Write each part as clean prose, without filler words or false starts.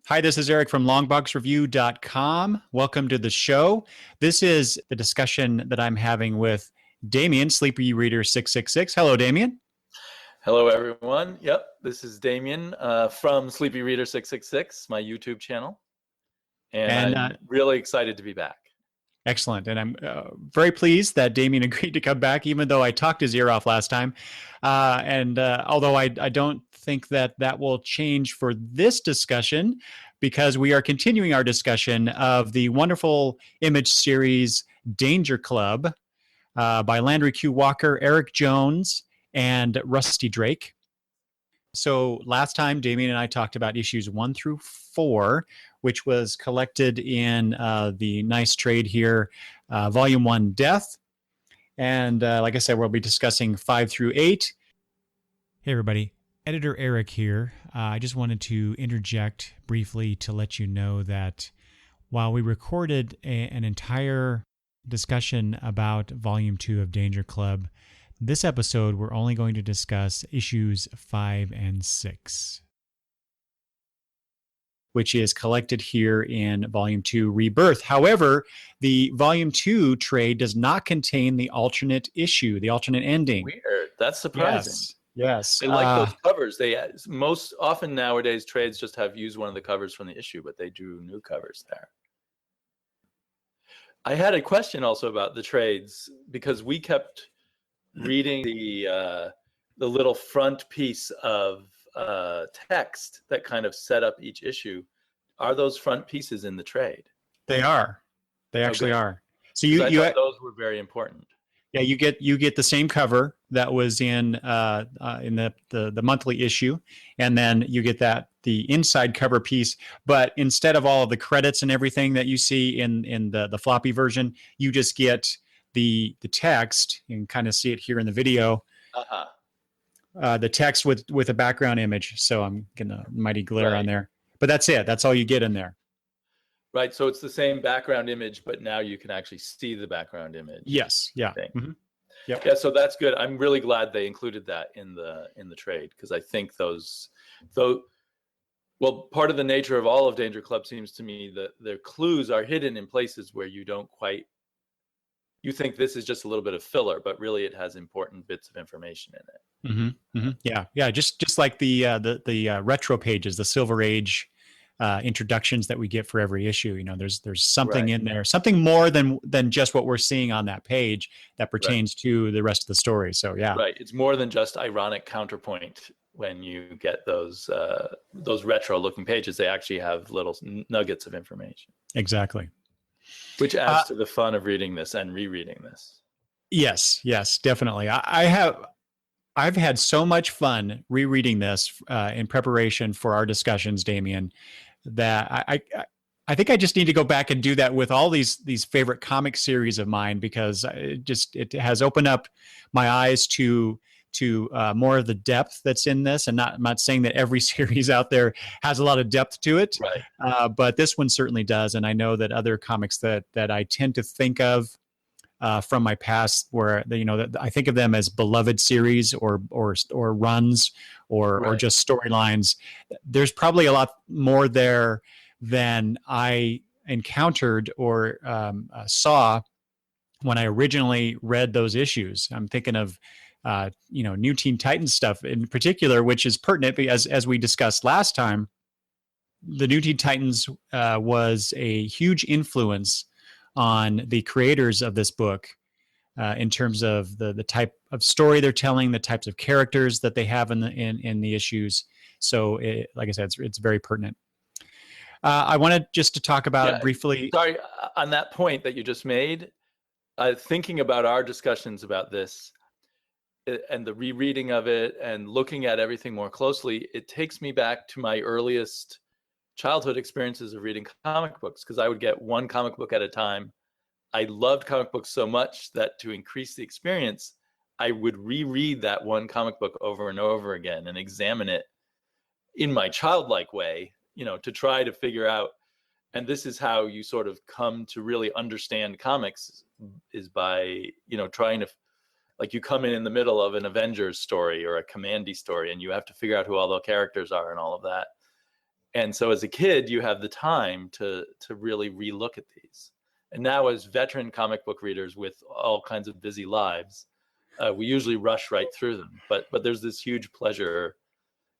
Hi, this is Eric from longboxreview.com. Welcome to the show. This is the discussion that I'm having with Damian, Sleepy Reader 666. Hello, Damian. Hello, everyone. Yep, this is Damian from Sleepy Reader 666, my YouTube channel. And I'm really excited to be back. Excellent. And I'm very pleased that Damian agreed to come back, even though I talked his ear off last time. Although I don't think that will change for this discussion, because we are continuing our discussion of the wonderful image series Danger Club by Landry Q. Walker, Eric Jones, and Rusty Drake. So last time, Damian and I talked about issues 1 through 4, which was collected in the nice trade here, Volume 1, Death. And like I said, we'll be discussing 5 through 8. Hey, everybody. Editor Eric here. I just wanted to interject briefly to let you know that while we recorded an entire discussion about Volume 2 of Danger Club, this episode we're only going to discuss issues 5 and 6, which is collected here in Volume 2, Rebirth. However, the Volume 2 trade does not contain the alternate issue, the alternate ending. Weird. That's surprising. Yes. I like those covers. They most often nowadays trades just have used one of the covers from the issue, but they drew new covers there. I had a question also about the trades, because we kept reading the little front piece of text that kind of set up each issue. Are those front pieces in the trade? They are. They actually are. So I thought those were very important. Yeah, you get the same cover that was in the monthly issue, and then you get the inside cover piece. But instead of all of the credits and everything that you see in the floppy version, you just get the text. You can kind of see it here in the video. The text with a background image. So I'm gonna mighty glare on there, but that's it. That's all you get in there. Right. So it's the same background image, but now you can actually see the background image. Yes. Yeah. Mm-hmm. Yep. Yeah. So that's good. I'm really glad they included that in the trade, because I think part of the nature of all of Danger Club seems to me that their clues are hidden in places where you think this is just a little bit of filler, but really it has important bits of information in it. Mm-hmm. Mm-hmm. Yeah. Yeah. Just like the retro pages, the Silver Age introductions that we get for every issue. You know, there's something in there, something more than just what we're seeing on that page that pertains to the rest of the story. So yeah, right. It's more than just ironic counterpoint. When you get those retro looking pages, they actually have little nuggets of information. Exactly. Which adds to the fun of reading this and rereading this. Yes, definitely. I've had so much fun rereading this in preparation for our discussions, Damian, that I think I just need to go back and do that with all these favorite comic series of mine, because it has opened up my eyes to more of the depth that's in this. And I'm not saying that every series out there has a lot of depth to it, but this one certainly does. And I know that other comics that I tend to think of from my past, where I think of them as beloved series or runs or just storylines, there's probably a lot more there than I encountered or saw when I originally read those issues. I'm thinking of New Teen Titans stuff in particular, which is pertinent because, as we discussed last time, the New Teen Titans was a huge influence on the creators of this book in terms of the type of story they're telling, the types of characters that they have in the issues. So, like I said, it's very pertinent. I wanted just to talk about briefly. Sorry, on that point that you just made, thinking about our discussions about this and the rereading of it and looking at everything more closely, it takes me back to my earliest childhood experiences of reading comic books, because I would get one comic book at a time. I loved comic books so much that to increase the experience, I would reread that one comic book over and over again and examine it in my childlike way, to try to figure out. And this is how you sort of come to really understand comics, is by, trying to, like, you come in the middle of an Avengers story or a Commandy story, and you have to figure out who all the characters are and all of that. And so as a kid, you have the time to really relook at these. And now as veteran comic book readers with all kinds of busy lives, we usually rush right through them. But there's this huge pleasure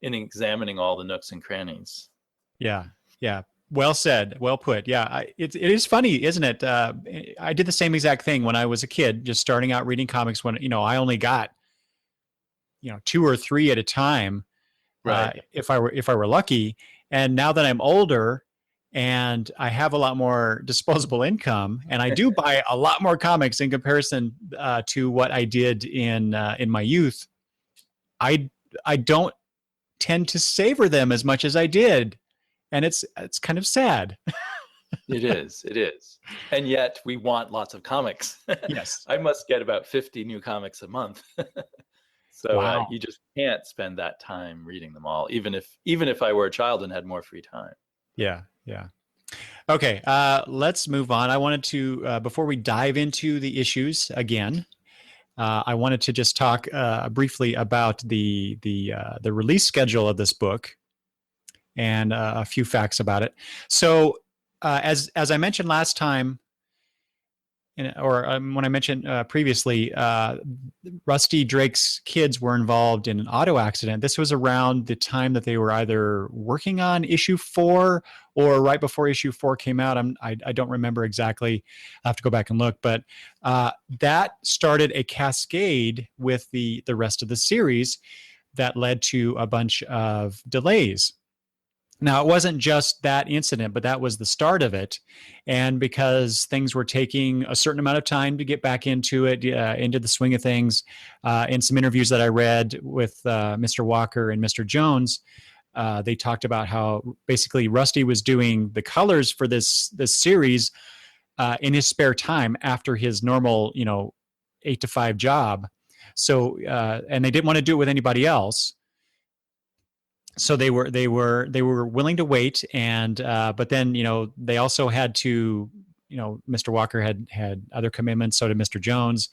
in examining all the nooks and crannies. Yeah. Yeah. Well said. Well put. Yeah. It is funny, isn't it? I did the same exact thing when I was a kid, just starting out reading comics when, I only got, 2 or 3 at a time. Right. If I were lucky. And now that I'm older and I have a lot more disposable income, and I do buy a lot more comics in comparison to what I did in my youth, I don't tend to savor them as much as I did, and it's kind of sad. It is. And yet we want lots of comics. Yes. I must get about 50 new comics a month. So Wow. you just can't spend that time reading them all, even if I were a child and had more free time. Yeah. Okay, let's move on. I wanted to, before we dive into the issues again, I wanted to just talk briefly about the release schedule of this book and a few facts about it. So, as I mentioned last time, when I mentioned previously, Rusty Drake's kids were involved in an auto accident. This was around the time that they were either working on issue 4 or right before issue 4 came out. I don't remember exactly. I have to go back and look. But that started a cascade with the rest of the series that led to a bunch of delays. Now, it wasn't just that incident, but that was the start of it. And because things were taking a certain amount of time to get back into it, into the swing of things, in some interviews that I read with Mr. Walker and Mr. Jones, they talked about how basically Rusty was doing the colors for this series in his spare time after his normal, 8 to 5 job. So, and they didn't want to do it with anybody else. So they were willing to wait, and but then they also had to, Mr. Walker had other commitments, so did Mr. Jones,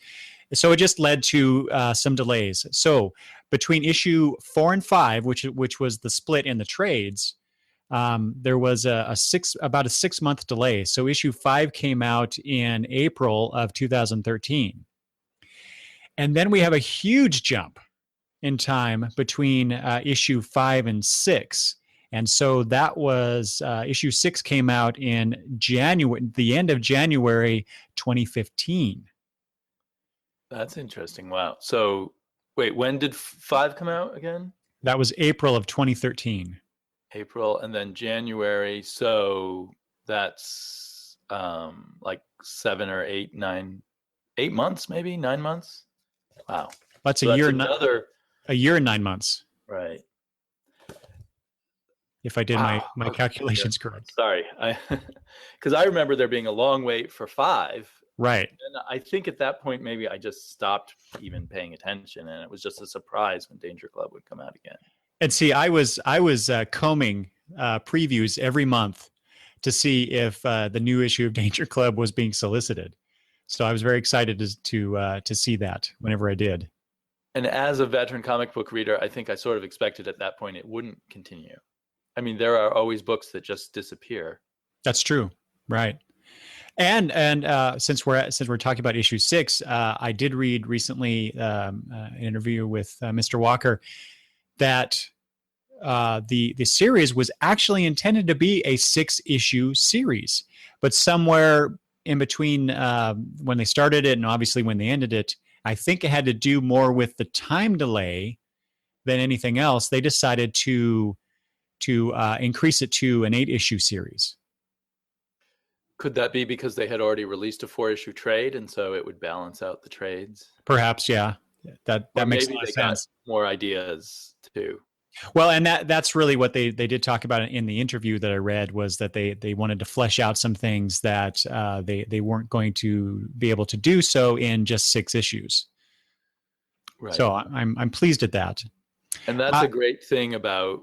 so it just led to some delays. So between issue 4 and 5, which was the split in the trades, there was about a 6-month delay. So issue 5 came out in April of 2013, and then we have a huge jump in time between issue 5 and 6. And so that was issue 6 came out in the end of January 2015. That's interesting. Wow. So wait, when did 5 come out again? That was April of 2013. April, and then January. So that's like 7 or 8 months, maybe 9 months. Wow. That's so a year. A year and 9 months. Right. If I did my calculations correct. Sorry. Because I remember there being a long wait for 5. Right. And I think at that point, maybe I just stopped even paying attention, and it was just a surprise when Danger Club would come out again. And see, I was combing previews every month to see if the new issue of Danger Club was being solicited. So I was very excited to see that whenever I did. And as a veteran comic book reader, I think I sort of expected at that point it wouldn't continue. I mean, there are always books that just disappear. That's true, right? And since we're talking about issue 6, I did read recently an interview with Mr. Walker that the series was actually intended to be a 6-issue series, but somewhere in between when they started it and obviously when they ended it, I think it had to do more with the time delay than anything else. They decided to increase it to an 8-issue series. Could that be because they had already released a 4-issue trade, and so it would balance out the trades? Perhaps, yeah. That makes a lot of sense. Got more ideas too. Well, and that's really what they did talk about in the interview that I read, was that they wanted to flesh out some things that they weren't going to be able to do so in just 6 issues. Right. So I'm pleased at that. And that's a great thing about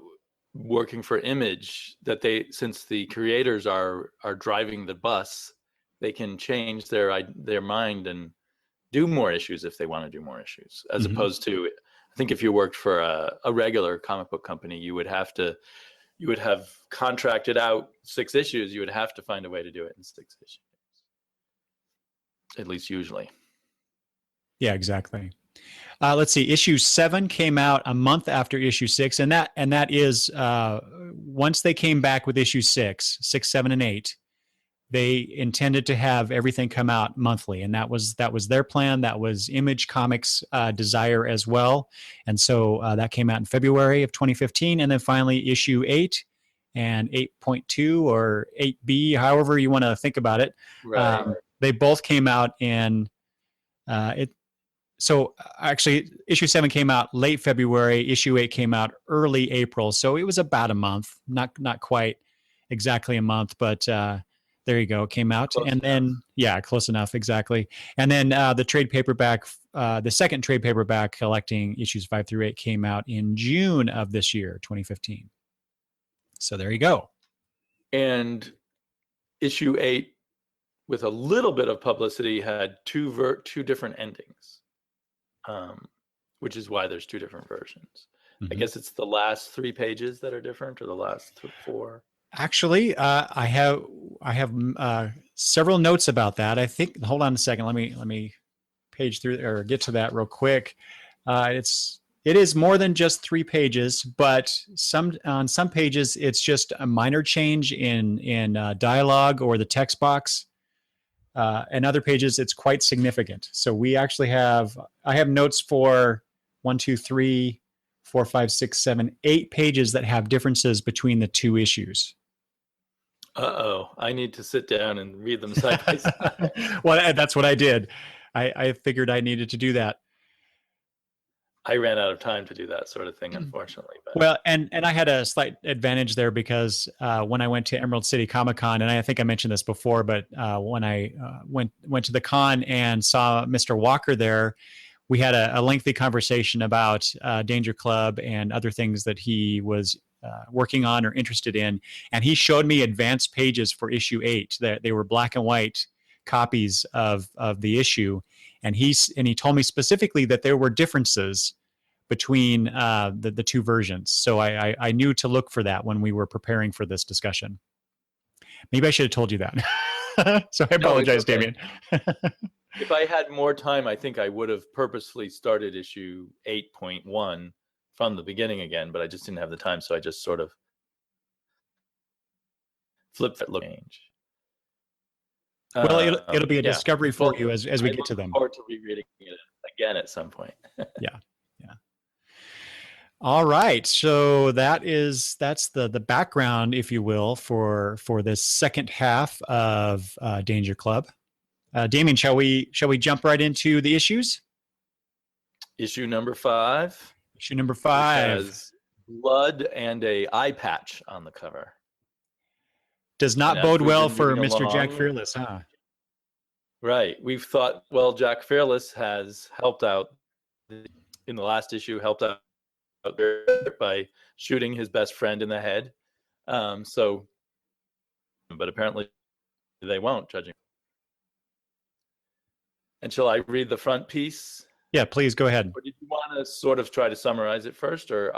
working for Image, that since the creators are driving the bus, they can change their mind and do more issues if they want to do more issues, as opposed to, I think if you worked for a regular comic book company, you would have to you would have contracted out 6 issues, you would have to find a way to do it in 6 issues. At least usually. Yeah, exactly. Let's see. Issue 7 came out a month after issue 6, and that is once they came back with issue 6, 7, and 8. They intended to have everything come out monthly, and that was their plan. That was Image Comics' desire as well, and so that came out in February of 2015, and then finally issue 8 and 8.2 or 8B, however you want to think about it. Right. They both came out in it. So actually, issue 7 came out late February. Issue 8 came out early April. So it was about a month, not quite exactly a month, but there you go. It came out, Close and enough. then close enough, exactly. And then the trade paperback, the second trade paperback collecting issues 5 through 8 came out in June of this year, 2015. So there you go. And issue 8, with a little bit of publicity, had two different endings, which is why there's 2 different versions. I guess it's the last 3 pages that are different, or the last 4. Actually, I have several notes about that. I think. Hold on a second. Let me page through or get to that real quick. It is more than just 3 pages, but on some pages it's just a minor change in dialogue or the text box. And other pages it's quite significant. So we actually I have notes for 1, 2, 3, 4, 5, 6, 7, 8 pages that have differences between the 2 issues. I need to sit down and read them side by side. Well, that's what I did. I figured I needed to do that. I ran out of time to do that sort of thing, unfortunately. But. Well, and I had a slight advantage there because when I went to Emerald City Comic Con, and I think I mentioned this before, but when I went to the con and saw Mr. Walker there, we had a lengthy conversation about Danger Club and other things that he was working on or interested in, and he showed me advanced pages for issue 8 that they were black and white copies of the issue, and he told me specifically that there were differences between the 2 versions. So I knew to look for that when we were preparing for this discussion. Maybe I should have told you that. So I apologize, okay. Damian. If I had more time, I think I would have purposefully started issue 8.1 from the beginning again, but I just didn't have the time, so I just sort of flipped that look change. Well, it'll be a discovery for you as we get to them. I look forward to rereading it again at some point. Yeah. All right, so that's the background, if you will, for this second half of Danger Club. Damian, shall we jump right into the issues? Issue number 5. Issue number 5 has blood and a eye patch on the cover. Does not bode well for Mr. Jack Fearless, huh? Right. We've thought, well, Jack Fearless has helped out in the last issue, helped out by shooting his best friend in the head. But apparently they won't, judging. And shall I read the front piece? Yeah, please go ahead. Or did you want to sort of try to summarize it first, or?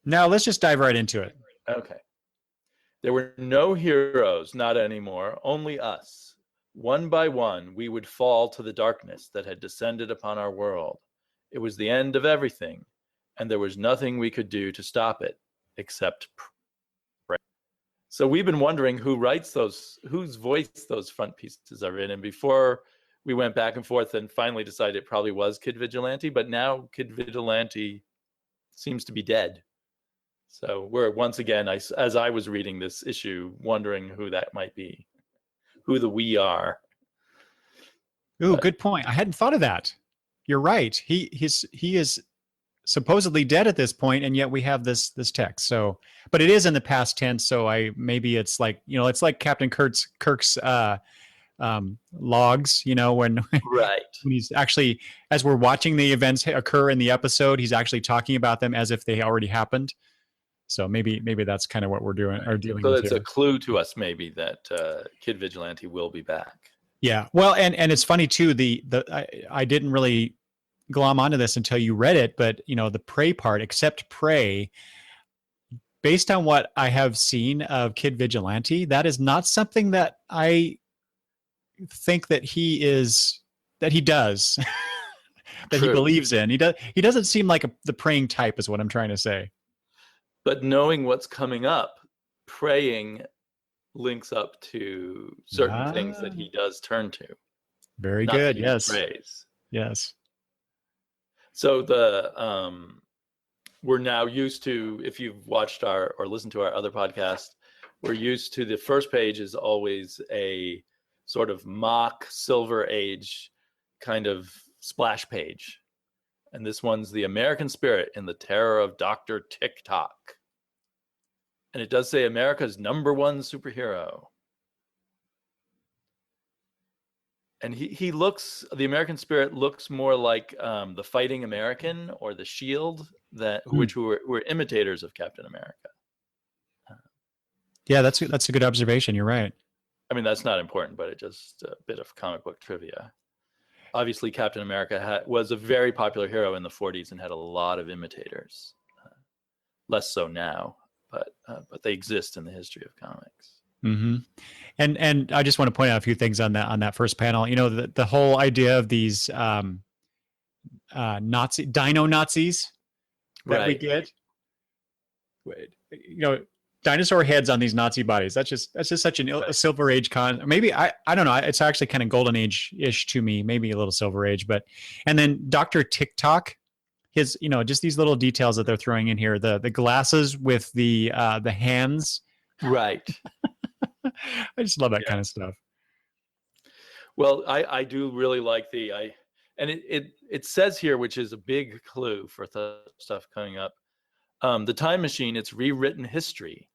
No, let's just dive right into it. Okay. There were no heroes, not anymore, only us. One by one, we would fall to the darkness that had descended upon our world. It was the end of everything, and there was nothing we could do to stop it, except pray. So we've been wondering who writes whose voice those front pieces are in, and before we went back and forth and finally decided it probably was Kid Vigilante, but now Kid Vigilante seems to be dead. So we're once again, as I was reading this issue, wondering who that might be, who the we are. Ooh, good point. I hadn't thought of that. You're right. He is supposedly dead at this point, and yet we have this text. So, but it is in the past tense. So maybe it's like, it's like Captain Kirk's logs, when right. When he's actually, as we're watching the events occur in the episode, he's actually talking about them as if they already happened. So maybe that's kind of what we're doing or dealing with. So it's here. A clue to us maybe that Kid Vigilante will be back. Yeah. Well, and it's funny too, I didn't really glom onto this until you read it, but the pray part, except pray, based on what I have seen of Kid Vigilante, that is not something that I think that he does, that he True. believes in. He doesn't seem like the praying type, is what I'm trying to say. But knowing what's coming up, praying links up to certain things that he does turn to. Very not good. that he Yes. prays. Yes. So we're now used to, if you've watched or listened to our other podcast, we're used to the first page is always a sort of mock Silver Age kind of splash page. And this one's the American spirit in the terror of Dr. TikTok. And it does say America's #1 superhero. And he looks, the American spirit looks more like the Fighting American or the Shield, which were imitators of Captain America. Yeah, that's a good observation. You're right. I mean, that's not important, but it's just a bit of comic book trivia. Obviously, Captain America was a very popular hero in the 40s and had a lot of imitators. Less so now, but they exist in the history of comics. Mm-hmm. And I just want to point out a few things on that first panel. You know, the whole idea of these dino Nazis that we get. You know, dinosaur heads on these Nazi bodies. That's just such a Silver Age maybe I don't know. It's actually kind of Golden Age-ish to me. Maybe a little Silver Age, and then Dr. TikTok. His, you know, just these little details that they're throwing in here. The glasses with the hands. Right. I just love that kind of stuff. Well, I do really like and it says here, which is a big clue for stuff coming up. The time machine, it's rewritten history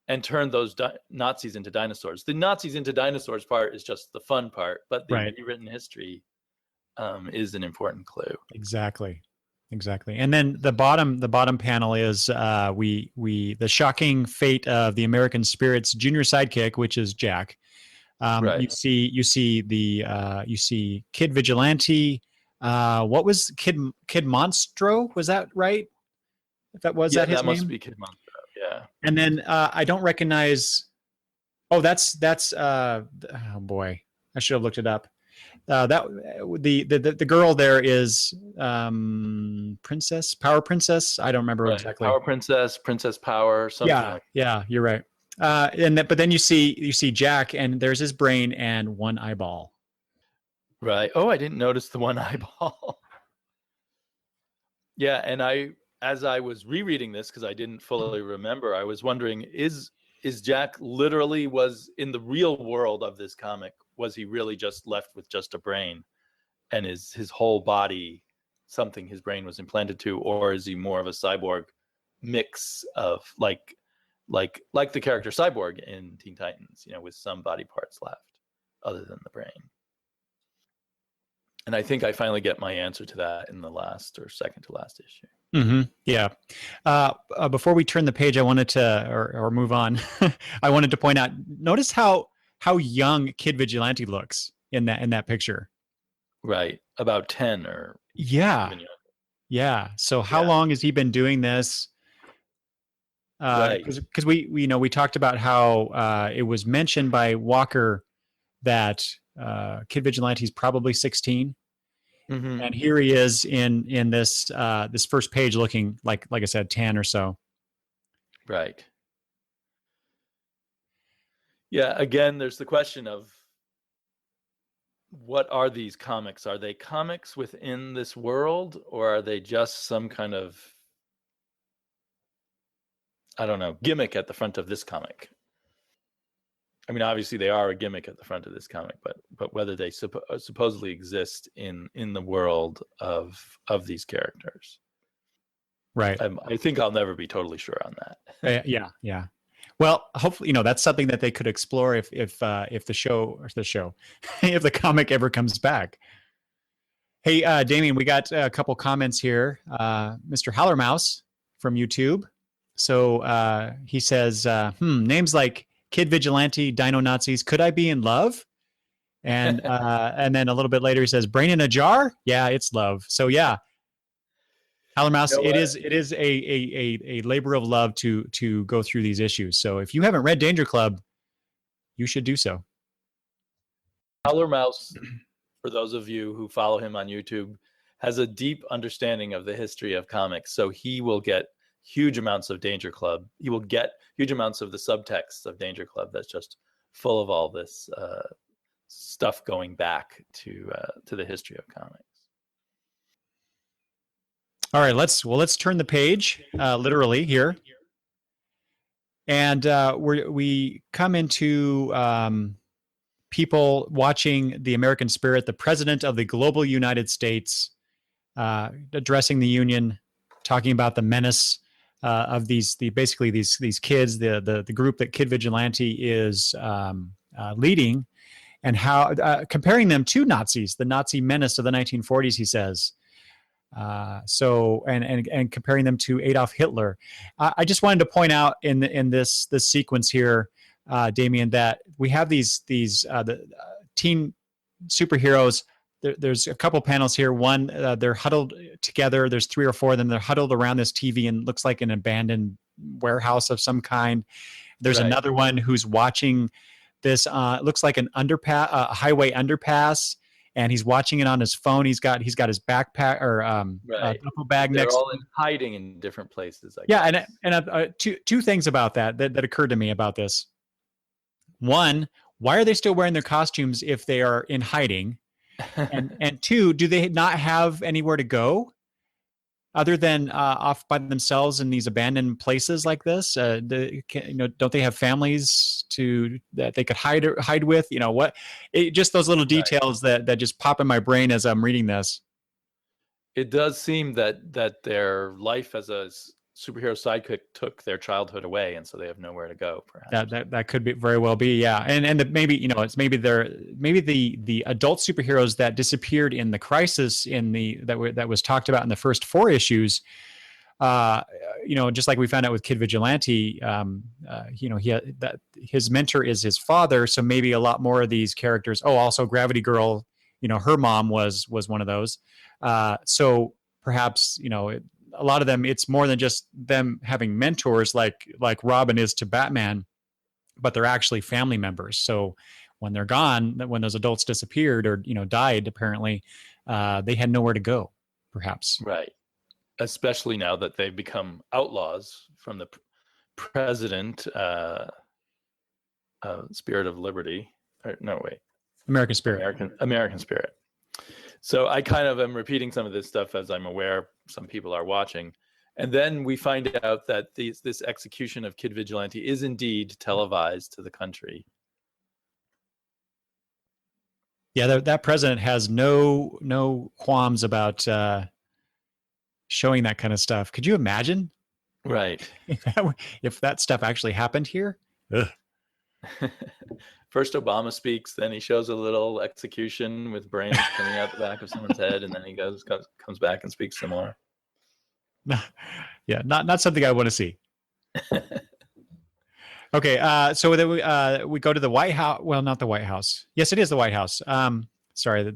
and turned those Nazis into dinosaurs. The Nazis into dinosaurs part is just the fun part, but the rewritten history is an important clue. Exactly. And then the bottom panel is the shocking fate of the American Spirit's junior sidekick, which is Jack. You see Kid Vigilante. What was Kid Monstro? Was that right? If that was that his name? Must be Kid Monstro. Yeah. And then I don't recognize. Oh, that's oh boy, I should have looked it up. The girl there is Power Princess. I don't remember exactly. Power Princess, Princess Power. Something yeah, you're right. But then you see Jack, and there's his brain and one eyeball. Right. Oh, I didn't notice the one eyeball. Yeah, and as I was rereading this, because I didn't fully remember, I was wondering, is Jack literally was in the real world of this comic? Was he really just left with just a brain, and is his whole body something his brain was implanted to, or is he more of a cyborg mix of like the character Cyborg in Teen Titans, you know, with some body parts left other than the brain? And I think I finally get my answer to that in the last or second to last issue. Mm-hmm. Yeah. Before we turn the page, I wanted to, or move on. I wanted to point out. Notice how young Kid Vigilante looks in that picture. Right, about 10 or yeah. So how long has he been doing this? Because we talked about how it was mentioned by Walker that Kid Vigilante is probably 16. Mm-hmm. And here he is in this first page, looking like I said, 10 or so. Right. Yeah. Again, there's the question of what are these comics? Are they comics within this world, or are they just some kind of, I don't know, gimmick at the front of this comic? I mean, obviously they are a gimmick at the front of this comic, but whether they supposedly exist in the world of these characters, right? I think I'll never be totally sure on that. Yeah. Well, hopefully, that's something that they could explore if the comic ever comes back. Hey, Damian, we got a couple comments here. Mr. Hallermouse from YouTube. So he says, names like Kid Vigilante, Dino Nazis, could I be in love? And and then a little bit later he says, brain in a jar? Yeah, it's love. So yeah. Mouse, You know it is a labor of love to go through these issues. So if you haven't read Danger Club, you should do so. Howler Mouse, for those of you who follow him on YouTube, has a deep understanding of the history of comics. So he will get huge amounts of Danger Club. He will get huge amounts of the subtext of Danger Club that's just full of all this stuff going back to the history of comics. All right, let's turn the page literally here, and we come into people watching the American Spirit, the President of the global United States, addressing the Union, talking about the menace of these kids, the group that Kid Vigilante is leading, and how comparing them to Nazis, the Nazi menace of the 1940s. He says. And comparing them to Adolf Hitler. I just wanted to point out in this sequence here, Damian, that we have these the teen superheroes. There's a couple panels here. One, they're huddled together. There's 3 or 4 of them. They're huddled around this TV and looks like an abandoned warehouse of some kind. There's another one who's watching this. Looks like an underpass, a highway underpass. And he's watching it on his phone. He's got his backpack or duffel bag They're next. They're all hiding in different places. Yeah, and two things about that occurred to me about this. One, why are they still wearing their costumes if they are in hiding? And 2, do they not have anywhere to go other than off by themselves in these abandoned places like this? Don't they have families that they could hide with? Just those little details that just pop in my brain as I'm reading this. It does seem that their life as a superhero sidekick took their childhood away, and so they have nowhere to go. Perhaps that could very well be, yeah. And maybe it's maybe the adult superheroes that disappeared in the crisis that was talked about in the first 4 issues. Just like we found out with Kid Vigilante, his mentor is his father, so maybe a lot more of these characters. Oh, also Gravity Girl, her mom was one of those. So perhaps a lot of them, it's more than just them having mentors like Robin is to Batman, but they're actually family members. So when they're gone, when those adults disappeared or died, apparently they had nowhere to go, perhaps. Right. Especially now that they've become outlaws from the president, Spirit of Liberty. American Spirit. American Spirit. So I kind of am repeating some of this stuff as I'm aware some people are watching. And then we find out that this execution of Kid Vigilante is indeed televised to the country. Yeah, that president has no qualms about showing that kind of stuff. Could you imagine? Right. If that stuff actually happened here? Ugh. First Obama speaks, then he shows a little execution with brains coming out the back of someone's head, and then he comes back and speaks some more. Yeah, not something I want to see. Okay, so then we go to the White House. Well, not the White House. Yes, it is the White House. Sorry,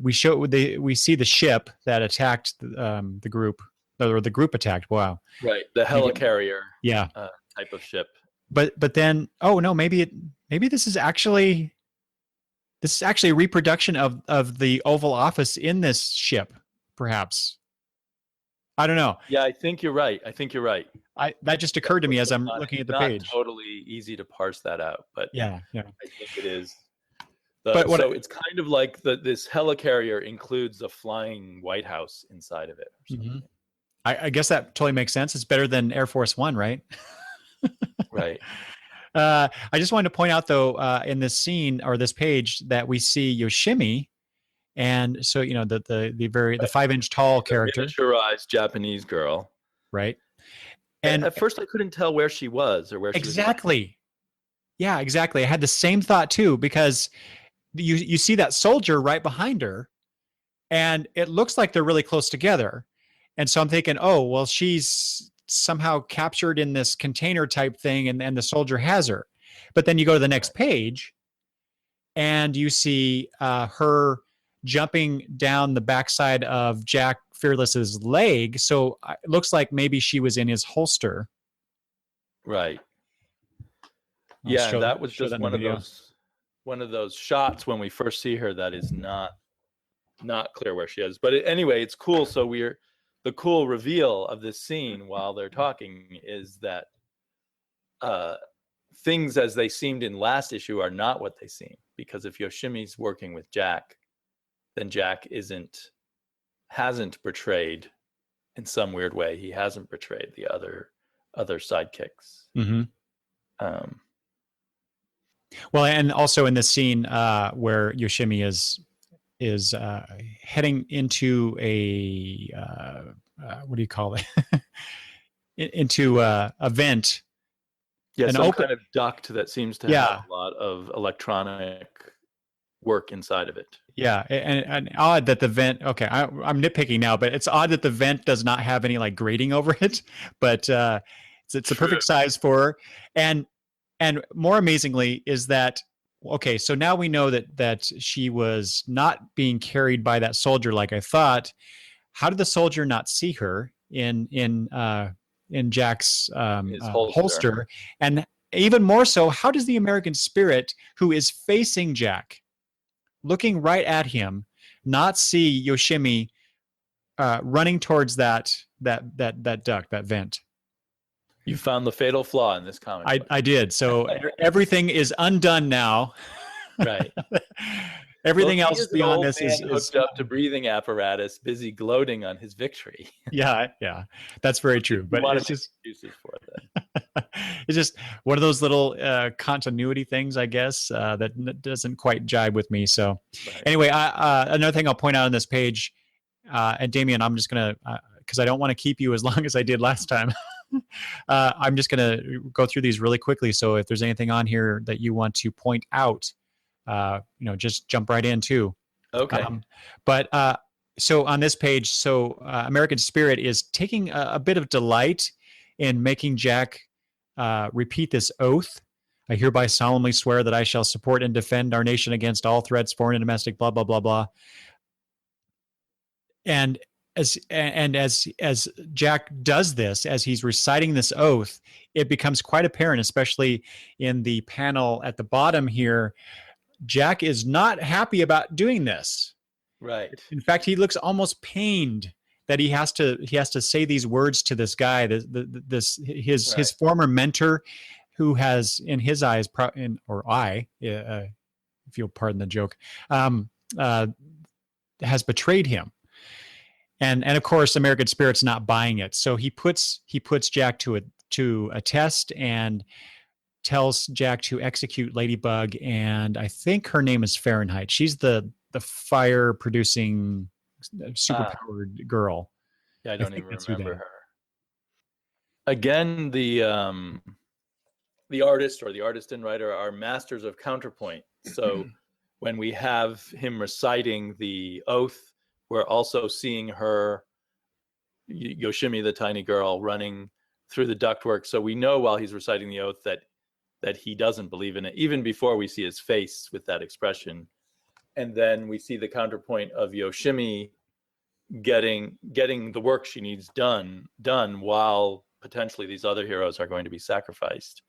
we see the ship that attacked the group, or the group attacked. Wow. Right, the helicarrier. Yeah. Type of ship. But then, oh no, maybe this is actually a reproduction of the Oval Office in this ship, perhaps. I don't know. Yeah, I think you're right. That just occurred to me as I'm looking at the page. Not totally easy to parse that out, but yeah. I think it is. So it's kind of like this helicarrier includes a flying White House inside of it. Mm-hmm. I guess that totally makes sense. It's better than Air Force One, right? Right. I just wanted to point out, though, in this scene or this page that we see Yoshimi, and so the 5-inch tall character, miniaturized Japanese girl, right? And at first, I couldn't tell where she was or where she was. Exactly. Yeah, exactly. I had the same thought too, because you see that soldier right behind her, and it looks like they're really close together, and so I'm thinking, oh well, she's somehow captured in this container type thing, and the soldier has her. But then you go to the next page and you see her jumping down the backside of Jack Fearless's leg. So it looks like maybe she was in his holster. Right. I'll Yeah, and that was show just in the video. one of those shots when we first see her that is not clear where she is. But anyway, it's cool. So the cool reveal of this scene while they're talking is that things as they seemed in last issue are not what they seem, because if Yoshimi's working with Jack, then Jack hasn't betrayed in some weird way. He hasn't betrayed the other sidekicks. Mm-hmm. Well, and also in this scene where Yoshimi is heading into a what do you call it? into a vent. Yeah, some kind of duct that seems to have a lot of electronic work inside of it. Yeah, and odd that the vent. Okay, I'm nitpicking now, but it's odd that the vent does not have any like grating over it. But it's a perfect size for her. And more amazingly is that, okay, so now we know that she was not being carried by that soldier like I thought. How did the soldier not see her in Jack's holster? And even more so, how does the American Spirit, who is facing Jack, looking right at him, not see Yoshimi running towards that duct, that vent? You found the fatal flaw in this comic. I did. So everything is undone now. Right. Everything else beyond this is hooked up to breathing apparatus, busy gloating on his victory. Yeah, that's very true. But it's just excuses for it. It's just one of those little continuity things, I guess, that doesn't quite jibe with me. So anyway, another thing I'll point out on this page, and Damian, I'm just gonna because I don't want to keep you as long as I did last time. I'm just gonna go through these really quickly. So if there's anything on here that you want to point out, just jump right in too. Okay. But so on this page, American Spirit is taking a bit of delight in making Jack repeat this oath. I hereby solemnly swear that I shall support and defend our nation against all threats, foreign and domestic, blah, blah, blah, blah. And as Jack does this, as he's reciting this oath, it becomes quite apparent, especially in the panel at the bottom here, Jack is not happy about doing this. Right. In fact, he looks almost pained that he has to say these words to this guy, his former mentor, who has, in his eyes, if you'll pardon the joke, has betrayed him. And of course, American Spirit's not buying it. So he puts Jack to a test and tells Jack to execute Ladybug, and I think her name is Fahrenheit. She's the fire producing superpowered girl. Yeah, I don't even remember her. Again, the artist or the artist and writer are masters of counterpoint. So when we have him reciting the oath, we're also seeing her, Yoshimi, the tiny girl, running through the ductwork. So we know while he's reciting the oath that he doesn't believe in it, even before we see his face with that expression. And then we see the counterpoint of Yoshimi getting the work she needs done while potentially these other heroes are going to be sacrificed,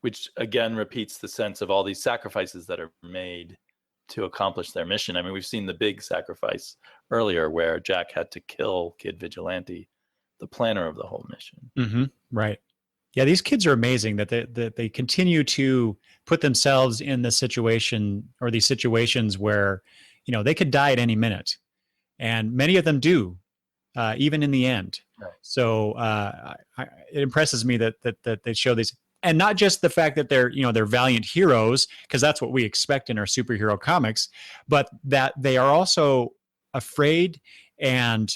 which again repeats the sense of all these sacrifices that are made to accomplish their mission. I mean, we've seen the big sacrifice earlier where Jack had to kill Kid Vigilante, the planner of the whole mission. Mm-hmm. Right. Yeah, these kids are amazing that they continue to put themselves in the situation or these situations where, they could die at any minute. And many of them do, even in the end. Right. So it impresses me that they show these. And not just the fact that they're valiant heroes, because that's what we expect in our superhero comics, but that they are also afraid and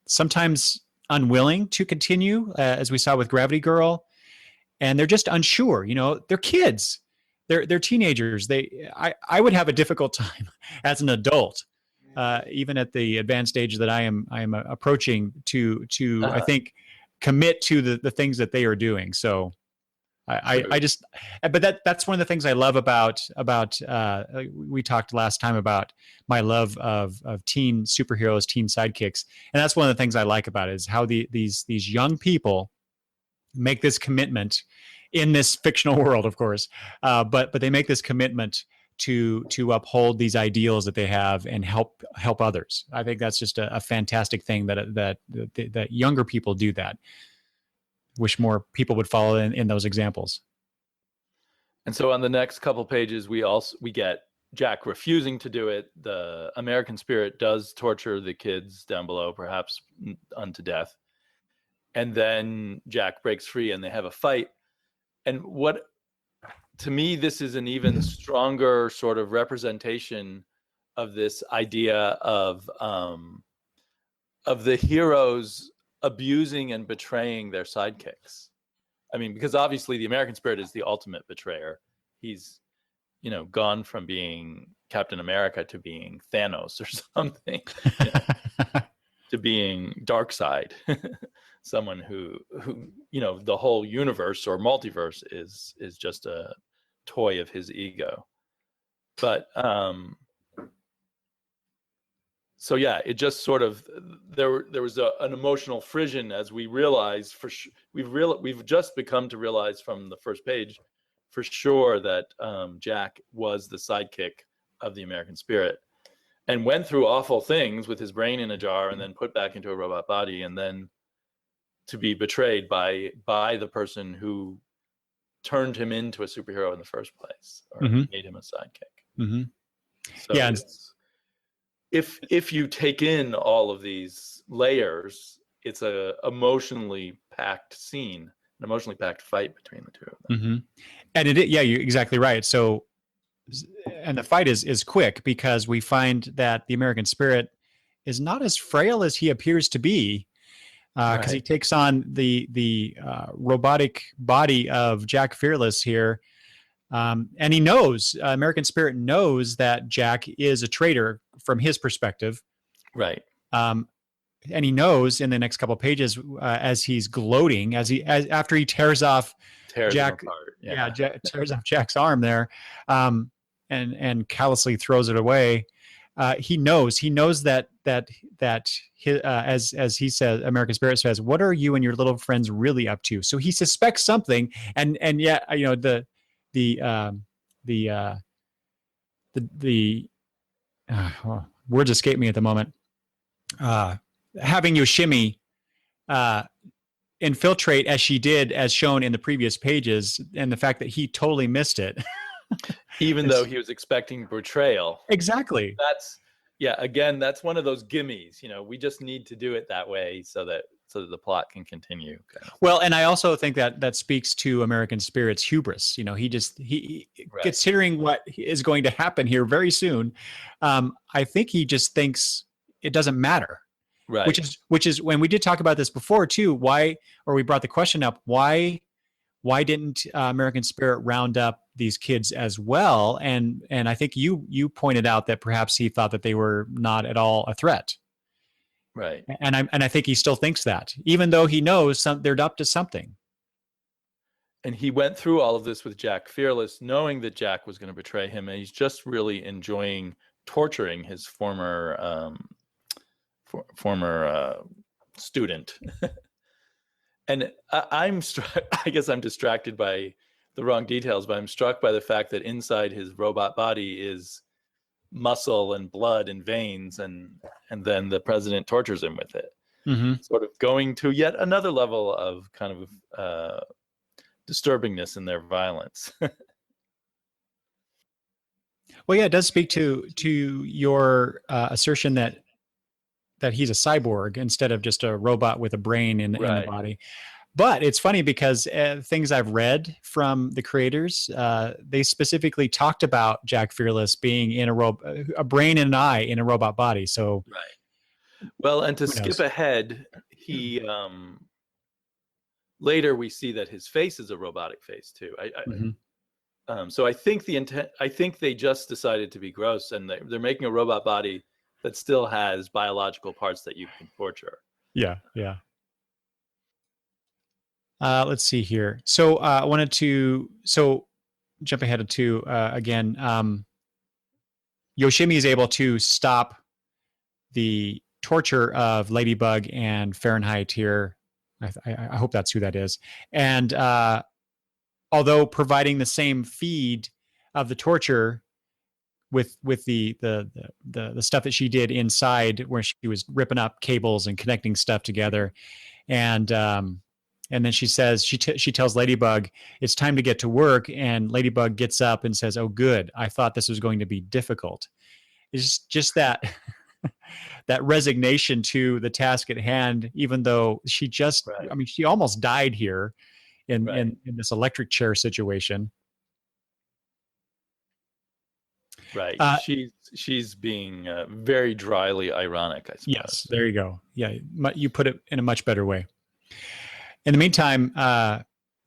sometimes unwilling to continue, as we saw with Gravity Girl, and they're just unsure. They're kids, they're teenagers. I would have a difficult time as an adult, even at the advanced age that I am approaching to I think commit to the things that they are doing. So I just, but that's one of the things I love about we talked last time about my love of teen superheroes, teen sidekicks, and that's one of the things I like about it is how these young people make this commitment in this fictional world, of course, but they make this commitment to uphold these ideals that they have and help others. I think that's just a fantastic thing that younger people do that. Wish more people would follow in those examples. And so on the next couple pages, we get Jack refusing to do it. The American Spirit does torture the kids down below, perhaps unto death. And then Jack breaks free and they have a fight. And to me, this is an even stronger sort of representation of this idea of the heroes abusing and betraying their sidekicks. I mean, because obviously the American Spirit is the ultimate betrayer. He's, gone from being Captain America to being Thanos or something, to being Darkseid, someone who the whole universe or multiverse is just a toy of his ego. But so yeah, it just sort of there was an emotional frisson as we realized we've just become to realize from the first page for sure that Jack was the sidekick of the American Spirit and went through awful things with his brain in a jar and then put back into a robot body, and then to be betrayed by the person who turned him into a superhero in the first place, or made him a sidekick. Mm-hmm. So yeah. If you take in all of these layers, it's a emotionally packed scene, an emotionally packed fight between the two of them. Mm-hmm. And you're exactly right. So, and the fight is quick because we find that the American Spirit is not as frail as he appears to be, because he takes on the robotic body of Jack Fearless here. And he knows, American Spirit knows that Jack is a traitor from his perspective. Right. And he knows in the next couple of pages, as he's gloating, after he tears off Jack, tears off Jack's arm there, and callously throws it away. He knows that his, as he says, American Spirit says, "What are you and your little friends really up to?" So he suspects something, and yet, words escape me at the moment. Having Yoshimi infiltrate as she did, as shown in the previous pages, and the fact that he totally missed it, even though he was expecting betrayal. Exactly. That's one of those gimmies. We just need to do it that way so that the plot can continue. Well, and I also think that speaks to American Spirit's hubris. He considering what is going to happen here very soon, I think he just thinks it doesn't matter. Right. Which is when we did talk about this before too. We brought the question up, why didn't American Spirit round up these kids as well? And I think you pointed out that perhaps he thought that they were not at all a threat. Right. And I think he still thinks that, even though he knows they're up to something. And he went through all of this with Jack Fearless, knowing that Jack was going to betray him, and he's just really enjoying torturing his former student. And I guess I'm distracted by the wrong details, but I'm struck by the fact that inside his robot body is muscle and blood and veins, and then the president tortures him with it, sort of going to yet another level of kind of disturbingness in their violence. Well, yeah, it does speak to your assertion that he's a cyborg instead of just a robot with a brain in the body. But it's funny because things I've read from the creators, they specifically talked about Jack Fearless being in a brain and an eye in a robot body. So, well, and to skip ahead, he later we see that his face is a robotic face too. So I think I think they just decided to be gross, and they're making a robot body that still has biological parts that you can torture. Yeah. Let's see here. So I wanted to jump ahead to again. Yoshimi is able to stop the torture of Ladybug and Fahrenheit here. I hope that's who that is. And although providing the same feed of the torture with the stuff that she did inside, where she was ripping up cables and connecting stuff together, and then she says she tells Ladybug it's time to get to work, and Ladybug gets up and says, "Oh, good. I thought this was going to be difficult." It's just that that resignation to the task at hand, even though she just, Right. I mean, she almost died here in Right. in this electric chair situation. Right. She's being very dryly ironic, I suppose. Yes, there you go. Yeah, you put it in a much better way. In the meantime,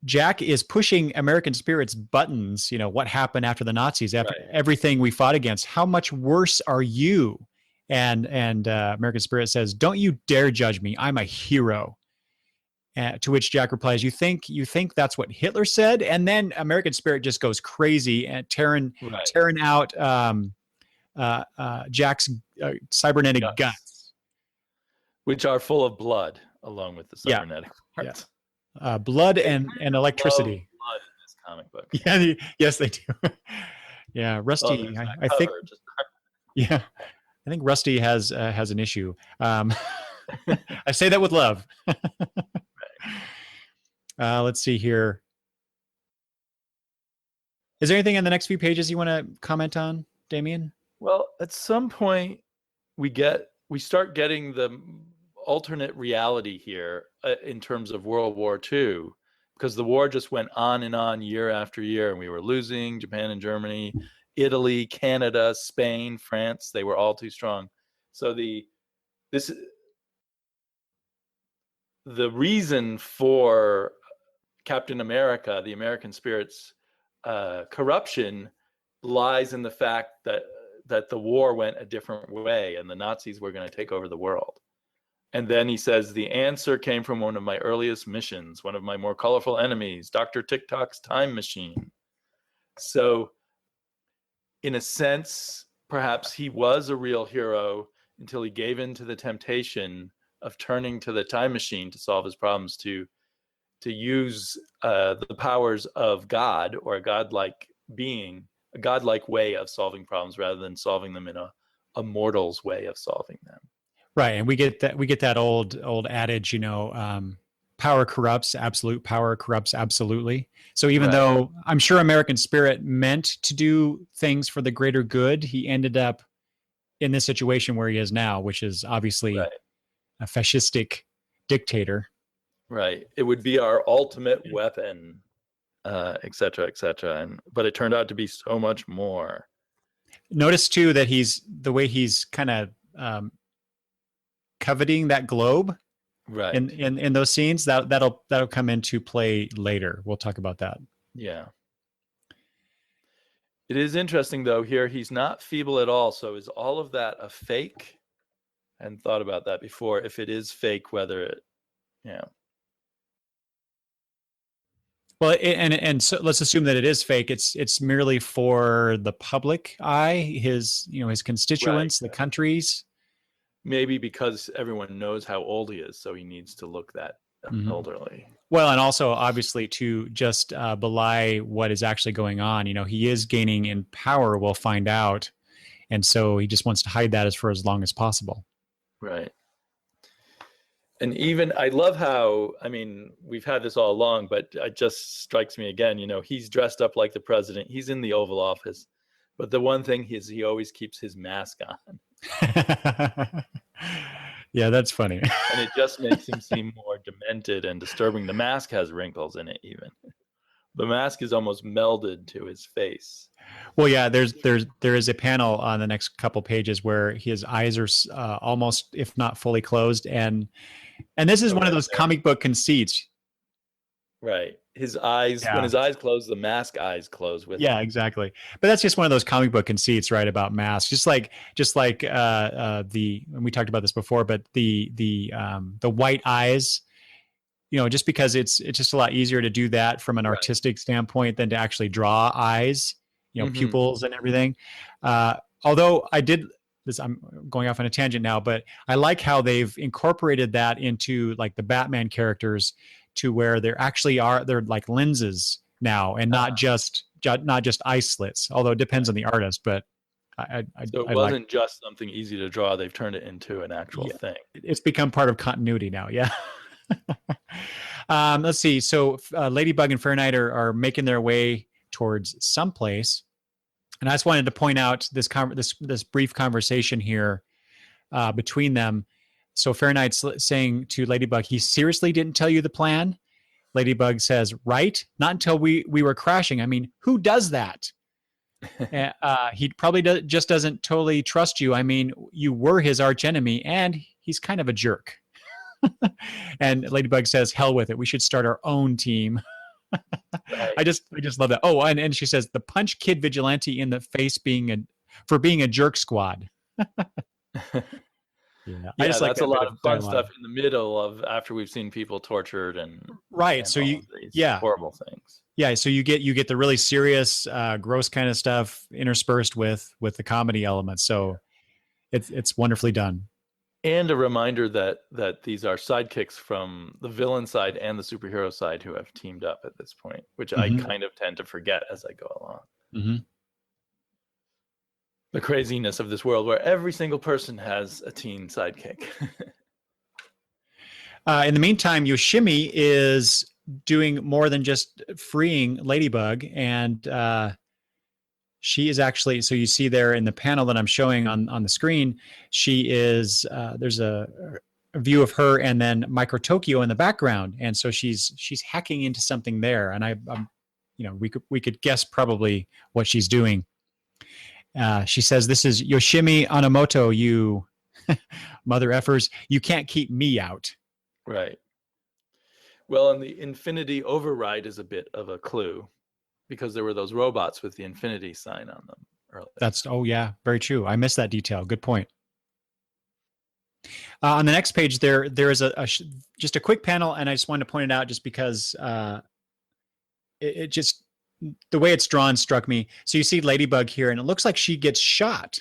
Jack is pushing American Spirit's buttons. You know, what happened after the Nazis, after everything we fought against? How much worse are you? And American Spirit says, "Don't you dare judge me. I'm a hero." To which Jack replies, "You think that's what Hitler said?" And then American Spirit just goes crazy and tearing out Jack's cybernetic guts, which are full of blood, along with the cybernetic parts. Yeah. Blood and electricity. Blood in this comic book. Yeah, yes, they do. Yeah, Rusty. I think. Yeah, I think Rusty has an issue. I say that with love. Let's see here. Is there anything in the next few pages you want to comment on, Damian? Well, at some point we start getting the alternate reality here in terms of World War II, because the war just went on and on year after year, and we were losing Japan and Germany, Italy, Canada, Spain, France. They were all too strong. So the reason for Captain America, the American Spirit's corruption, lies in the fact that the war went a different way and the Nazis were going to take over the world. And then he says, the answer came from one of my earliest missions, one of my more colorful enemies, Dr. TikTok's time machine. So in a sense, perhaps he was a real hero until he gave in to the temptation of turning to the time machine to solve his problems, to use the powers of God, or a godlike being, a godlike way of solving problems rather than solving them in a mortal's way of solving them. Right, and we get that old adage, you know, power corrupts, absolute power corrupts absolutely. So even though I'm sure American Spirit meant to do things for the greater good, he ended up in this situation where he is now, which is obviously a fascistic dictator. Right. It would be our ultimate weapon, et cetera, but it turned out to be so much more. Notice too that the way he's kind of coveting that globe, right? In those scenes, that'll come into play later. We'll talk about that. Yeah. It is interesting though. Here he's not feeble at all. So is all of that a fake? I hadn't thought about that before. If it is fake, whether it, Well, and so let's assume that it is fake. It's merely for the public eye, his constituents, the countries. Maybe because everyone knows how old he is, so he needs to look that elderly. Well, and also obviously to just belie what is actually going on. You know, he is gaining in power. We'll find out, and so he just wants to hide that for as long as possible. Right. And even, I love how, I mean, we've had this all along, but it just strikes me again, you know, he's dressed up like the president. He's in the Oval Office. But the one thing is he always keeps his mask on. Yeah, that's funny. And it just makes him seem more demented and disturbing. The mask has wrinkles in it even. The mask is almost melded to his face. Well, yeah, there is a panel on the next couple pages where his eyes are almost, if not fully closed, and this is one of those comic book conceits. Right. His eyes, when his eyes close, the mask eyes close with him. Yeah, exactly. But that's just one of those comic book conceits, right? About masks, just like and we talked about this before, but the white eyes just because it's just a lot easier to do that from an Right. artistic standpoint than to actually draw eyes, Mhm. pupils and everything. Although I did this, I'm going off on a tangent now, but I like how they've incorporated that into like the Batman characters to where they're like lenses now and not just eye slits, although it depends on the artist, but So it wasn't just something easy to draw. They've turned it into an actual thing. It's become part of continuity now. Yeah. Let's see. So Ladybug and Fahrenheit are making their way towards someplace. And I just wanted to point out this brief conversation here between them. So Fahrenheit's saying to Ladybug, he seriously didn't tell you the plan? Ladybug says, right? Not until we were crashing. I mean, who does that? He probably just doesn't totally trust you. I mean, you were his archenemy, and he's kind of a jerk. And Ladybug says, hell with it. We should start our own team. Right. I just love that. Oh, and she says, the punch Kid Vigilante in the face for being a jerk squad. Yeah, that's like a lot of fun stuff in the middle of after we've seen people tortured and right. And so horrible things. Yeah, so you get the really serious, gross kind of stuff interspersed with the comedy elements. So it's wonderfully done. And a reminder that these are sidekicks from the villain side and the superhero side who have teamed up at this point, which I kind of tend to forget as I go along. Mm-hmm. The craziness of this world where every single person has a teen sidekick. In the meantime, Yoshimi is doing more than just freeing Ladybug, and she is actually, so you see there in the panel that I'm showing on the screen, she is there's a view of her and then Micro Tokyo in the background, and so she's hacking into something there, and I'm we could guess probably what she's doing. She says, "This is Yoshimi Anamoto, you mother effers. You can't keep me out." Right. Well, and the Infinity Override is a bit of a clue because there were those robots with the Infinity sign on them earlier. Very true. I missed that detail. Good point. On the next page, there is just a quick panel, and I just wanted to point it out just because it just, the way it's drawn struck me. So you see Ladybug here, and it looks like she gets shot.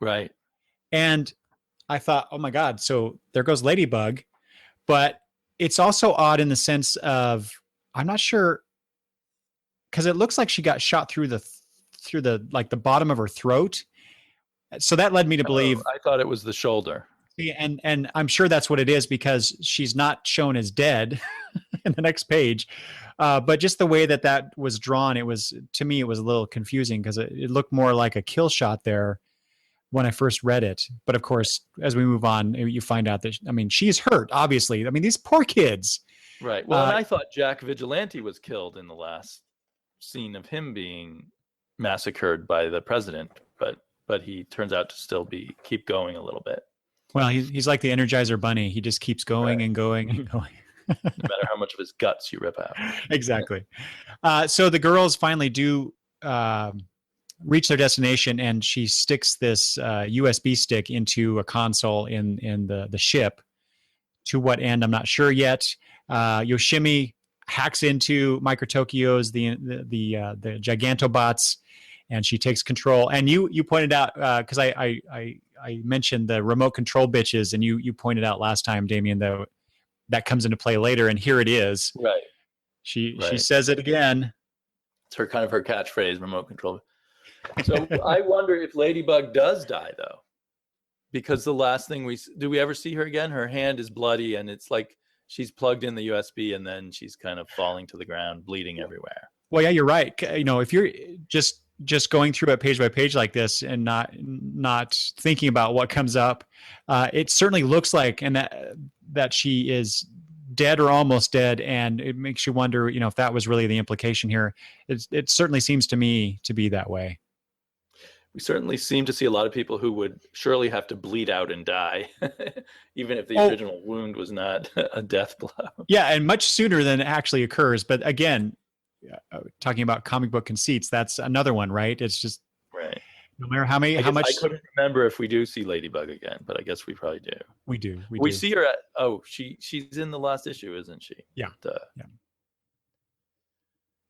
Right. And I thought, oh my God, so there goes Ladybug. But it's also odd in the sense of, I'm not sure, because it looks like she got shot through the like the bottom of her throat. So that led me to believe. I thought it was the shoulder. And I'm sure that's what it is because she's not shown as dead in the next page. But just the way that was drawn, to me, it was a little confusing because it looked more like a kill shot there when I first read it. But of course, as we move on, you find out that, she's hurt, obviously. These poor kids. Right. Well, and I thought Jack Vigilante was killed in the last scene of him being massacred by the president, but he turns out to still keep going a little bit. Well, he's like the Energizer Bunny. He just keeps going and going and going. No matter how much of his guts you rip out. Exactly. So the girls finally do reach their destination, and she sticks this USB stick into a console in the ship. To what end, I'm not sure yet. Yoshimi hacks into Micro Tokyo's the Gigantobots, and she takes control. And you pointed out, because I mentioned the remote control bitches, and you pointed out last time, Damian, though, that comes into play later, and here it is. Right. She says it again. It's her catchphrase, remote control. So I wonder if Ladybug does die, though, because the last thing do we ever see her again? Her hand is bloody, and it's like she's plugged in the USB, and then she's kind of falling to the ground, bleeding everywhere. Well, yeah, you're right. If you're just going through it page by page like this and not thinking about what comes up, it certainly looks like that she is dead or almost dead, and it makes you wonder, if that was really the implication here. It certainly seems to me to be that way. We certainly seem to see a lot of people who would surely have to bleed out and die, even if the original wound was not a death blow. Yeah, and much sooner than it actually occurs. But again, talking about comic book conceits, that's another one, right? It's just right. No matter how many, I how guess much I couldn't remember if we do see Ladybug again, but I guess we probably do. we do. We see her at she's in the last issue, isn't she? Yeah. Yeah.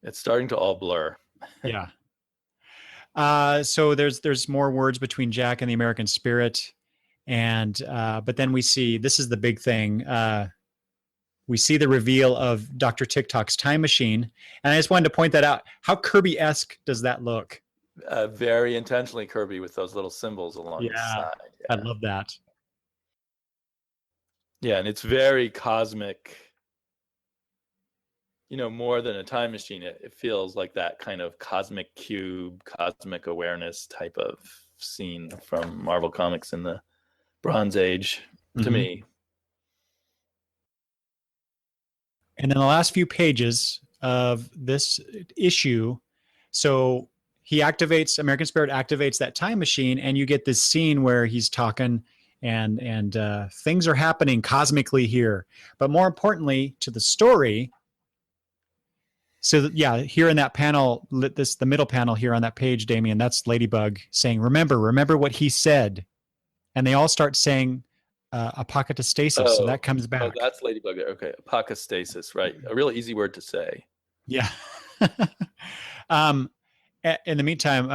It's starting to all blur. Yeah. So there's more words between Jack and the American Spirit, and but then we see, this is the big thing. We see the reveal of Dr. TikTok's time machine, and I just wanted to point that out. How Kirby-esque does that look? Very intentionally Kirby with those little symbols along the side. I love that. Yeah, and it's very cosmic. More than a time machine, it feels like that kind of cosmic cube, cosmic awareness type of scene from Marvel Comics in the Bronze Age to me. And then the last few pages of this issue, so American Spirit activates that time machine, and you get this scene where he's talking and things are happening cosmically here. But more importantly to the story, so here in that panel, the middle panel here on that page, Damian, that's Ladybug saying, remember what he said. And they all start saying apokatastasis, so that comes back. Oh, that's Ladybug. Okay, apokatastasis, right. A real easy word to say. Yeah. In the meantime,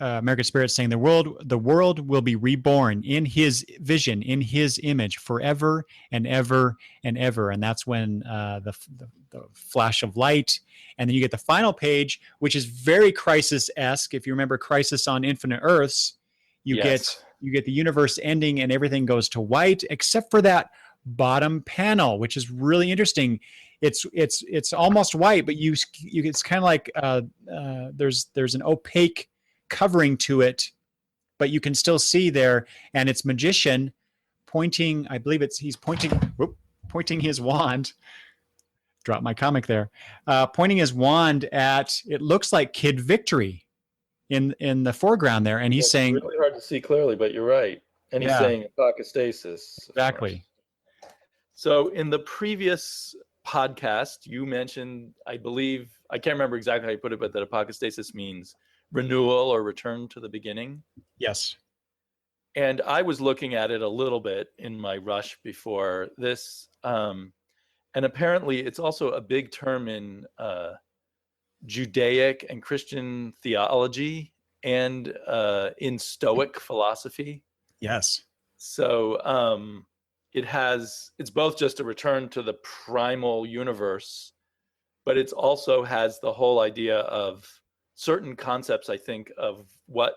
American Spirit saying the world will be reborn in his vision, in his image, forever and ever and ever. And that's when the flash of light, and then you get the final page, which is very Crisis-esque. If you remember Crisis on Infinite Earths, you get the universe ending and everything goes to white, except for that bottom panel, which is really interesting. It's almost white, but you it's kind of like there's an opaque covering to it, but you can still see there, and it's Magician pointing. I believe he's pointing his wand. Drop my comic there. Pointing his wand at, it looks like Kid Victory in the foreground there, and he's saying, it's really hard to see clearly, but you're right. And he's saying apokatastasis. Exactly. So in the previous podcast, you mentioned, I believe, I can't remember exactly how you put it, but that apokatastasis means renewal or return to the beginning. Yes. And I was looking at it a little bit in my rush before this. And apparently it's also a big term in Judaic and Christian theology and in Stoic philosophy. Yes. So it's both just a return to the primal universe, but it also has the whole idea of certain concepts, I think, of what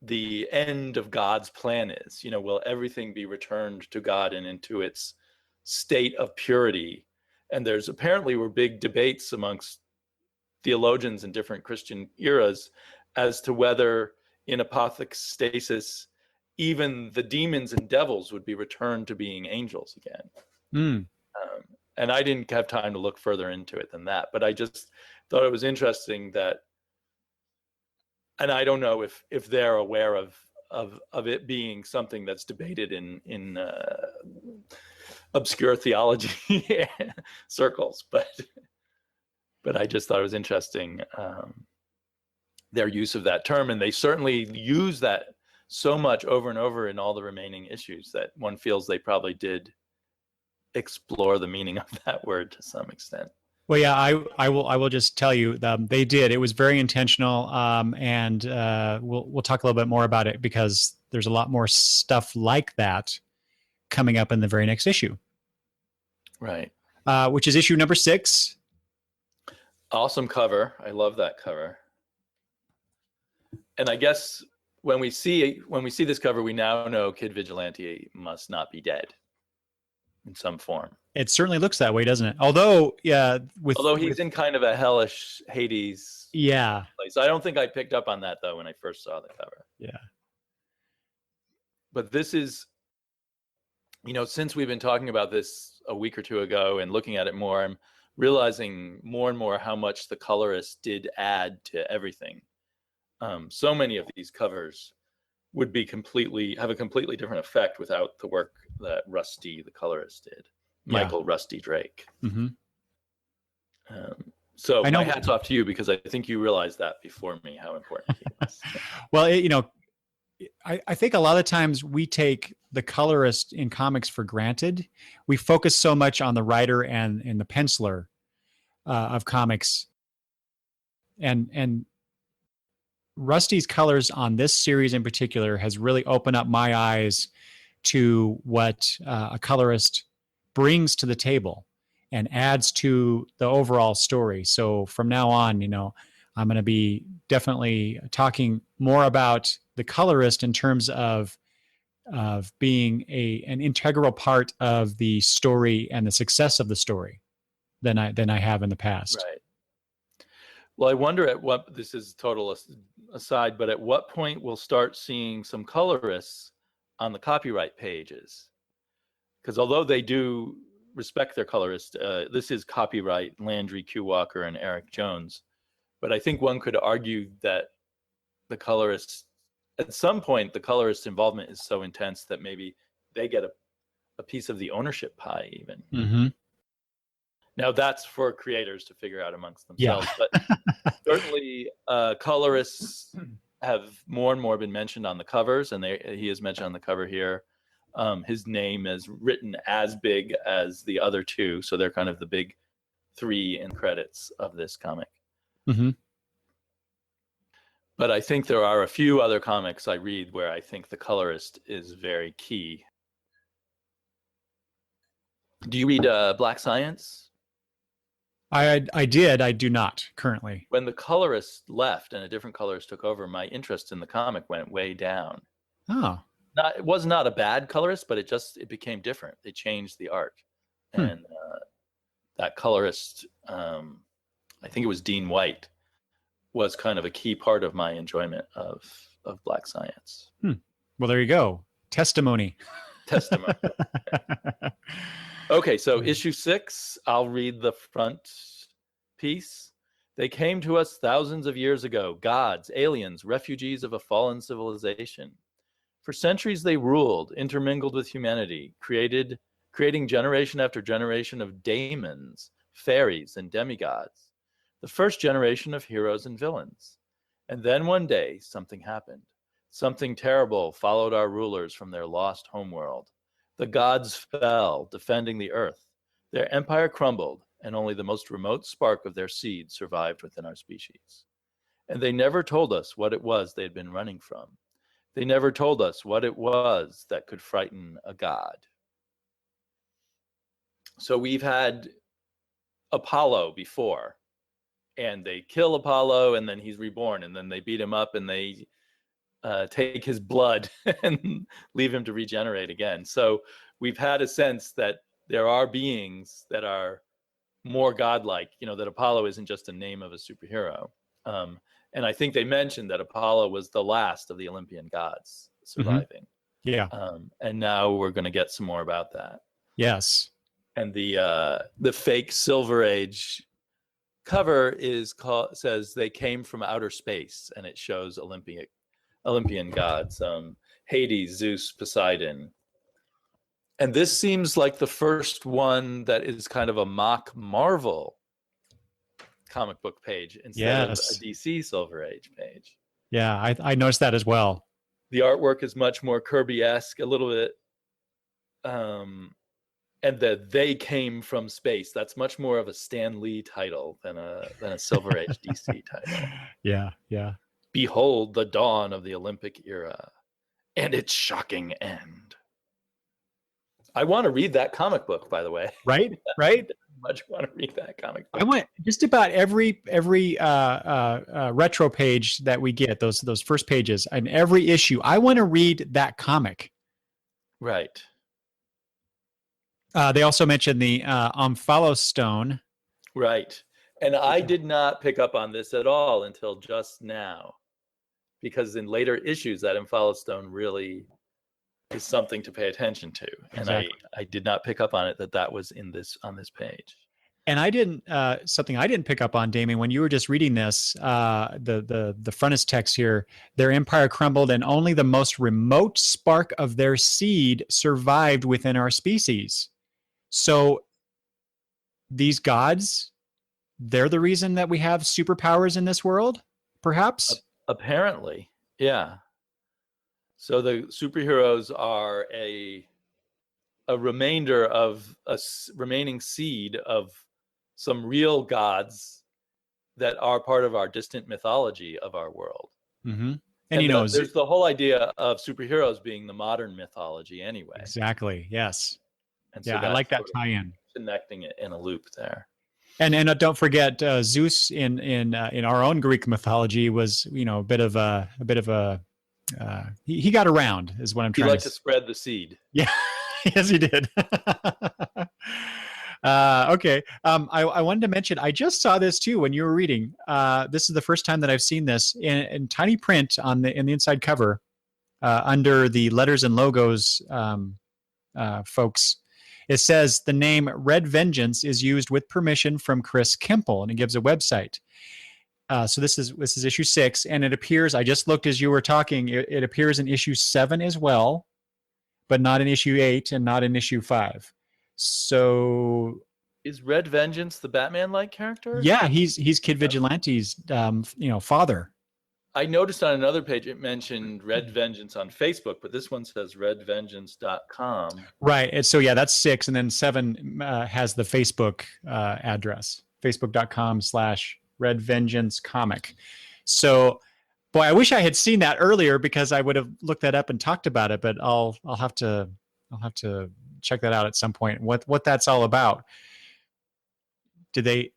the end of God's plan is. Will everything be returned to God and into its state of purity? And there's apparently were big debates amongst theologians in different Christian eras as to whether in apokatastasis even the demons and devils would be returned to being angels again. And I didn't have time to look further into it than that, but I just thought it was interesting that, and I don't know if they're aware of it being something that's debated in obscure theology circles, but I just thought it was interesting, their use of that term, and they certainly use that so much over and over in all the remaining issues that one feels they probably did explore the meaning of that word to some extent. Well, yeah, I will just tell you, they did. It was very intentional, and we'll talk a little bit more about it because there's a lot more stuff like that coming up in the very next issue. Right. Which is issue number 6. Awesome cover. I love that cover. And I guess when we see this cover, we now know Kid Vigilante must not be dead in some form. It certainly looks that way, doesn't it? Although he's in kind of a hellish Hades place. I don't think I picked up on that though when I first saw the cover. Yeah. But this is, since we've been talking about this a week or two ago and looking at it more, I'm realizing more and more how much the colorist did add to everything. So many of these covers would have a completely different effect without the work that Rusty, the colorist, did. Michael Rusty Drake. Mm-hmm. So I know. my hat's off to you, because I think you realized that before me, how important he was. Well, I think a lot of times we take the colorist in comics for granted. We focus so much on the writer and the penciler of comics, and Rusty's colors on this series in particular has really opened up my eyes to what a colorist brings to the table and adds to the overall story. So from now on, I'm going to be definitely talking more about the colorist in terms of being an integral part of the story and the success of the story than I have in the past. Right. Well, I wonder this is total aside, but at what point we'll start seeing some colorists on the copyright pages? Because although they do respect their colorist, this is copyright Landry Q. Walker and Eric Jones. But I think one could argue that the colorist, at some point, the colorist's involvement is so intense that maybe they get a piece of the ownership pie even. Mm-hmm. Now that's for creators to figure out amongst themselves. Yeah. But certainly colorists have more and more been mentioned on the covers, and he is mentioned on the cover here. His name is written as big as the other two, so they're kind of the big three in credits of this comic. Mm-hmm. But I think there are a few other comics I read where I think the colorist is very key. Do you read Black Science? I did. I do not currently. When the colorist left and a different colorist took over, my interest in the comic went way down. Oh. It was not a bad colorist, but it became different. They changed the art. And that colorist, I think it was Dean White, was kind of a key part of my enjoyment of Black Science. Well, there you go. Testimony. Okay, so issue 6, I'll read the front piece. They came to us thousands of years ago, gods, aliens, refugees of a fallen civilization. For centuries they ruled, intermingled with humanity, creating generation after generation of daemons, fairies, and demigods. The first generation of heroes and villains. And then one day, something happened. Something terrible followed our rulers from their lost homeworld. The gods fell, defending the earth. Their empire crumbled, and only the most remote spark of their seed survived within our species. And they never told us what it was they had been running from. They never told us what it was that could frighten a god. So we've had Apollo before, and they kill Apollo, and then he's reborn, and then they beat him up, and they take his blood and leave him to regenerate again. So we've had a sense that there are beings that are more godlike, that Apollo isn't just a name of a superhero. And I think they mentioned that Apollo was the last of the Olympian gods surviving. Mm-hmm. Yeah. And now we're going to get some more about that. Yes. And the fake Silver Age cover says they came from outer space, and it shows Olympian gods, Hades, Zeus, Poseidon. And this seems like the first one that is kind of a mock Marvel comic book page instead of a DC Silver Age page. Yeah, I noticed that as well. The artwork is much more Kirby-esque, a little bit, and that they came from space. That's much more of a Stan Lee title than a Silver Age DC title. Yeah, yeah. Behold the dawn of the Olympic era and its shocking end. I want to read that comic book, by the way. Right. I much want to read that comic book. I want just about every retro page that we get, those first pages, and every issue. I want to read that comic. Right. They also mentioned the Omphalos Stone. Right. And I did not pick up on this at all until just now, because in later issues, that Omphalos Stone really is something to pay attention to. And exactly. I did not pick up on it that was on this page. And I didn't, something I didn't pick up on, Damian, when you were just reading this, the frontist text here, their empire crumbled and only the most remote spark of their seed survived within our species. So these gods they're the reason that we have superpowers in this world, perhaps? Apparently, yeah. So the superheroes are a remainder of remaining seed of some real gods that are part of our distant mythology of our world. Mm-hmm. And there's the whole idea of superheroes being the modern mythology anyway. Exactly. Yes. And so I like that tie-in, connecting it in a loop there. And don't forget Zeus in our own Greek mythology was a bit of a he got around, is what I'm trying to say. He liked to spread the seed. Yeah. Yes, he did. Okay. I wanted to mention, I just saw this too when you were reading. This is the first time that I've seen this in tiny print in the inside cover, under the letters and logos, folks. It says the name Red Vengeance is used with permission from Chris Kimple, and it gives a website. So this is issue 6, and it appears, I just looked as you were talking, it appears in issue 7 as well, but not in issue 8 and not in issue 5. So is Red Vengeance the Batman-like character? Yeah, he's Kid Vigilante's father. I noticed on another page it mentioned Red Vengeance on Facebook, but this one says redvengeance.com. Right. And so yeah, that's 6, and then 7 has the Facebook address, facebook.com/redvengeancecomic. So boy, I wish I had seen that earlier, because I would have looked that up and talked about it, but I'll have to check that out at some point. What that's all about. Did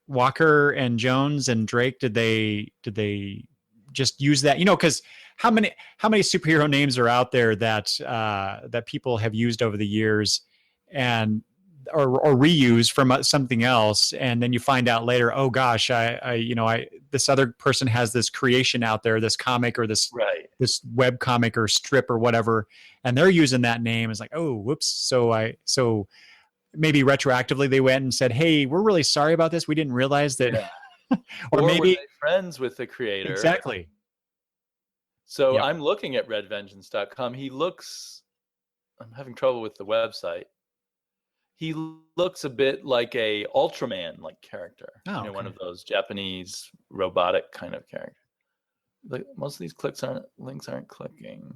Walker and Jones and Drake, did they just use that? Because how many superhero names are out there that people have used over the years and or reuse from something else, and then you find out later, oh gosh, I this other person has this creation out there, this comic or this web comic or strip or whatever, and they're using that name. It's like, oh, whoops. So maybe retroactively they went and said, hey, we're really sorry about this. We didn't realize that. Yeah. or maybe were they friends with the creator. Exactly. So I'm looking at redvengeance.com. I'm having trouble with the website. He looks a bit like a Ultraman-like character. Oh, okay. One of those Japanese robotic kind of character. Like, most of these links aren't clicking.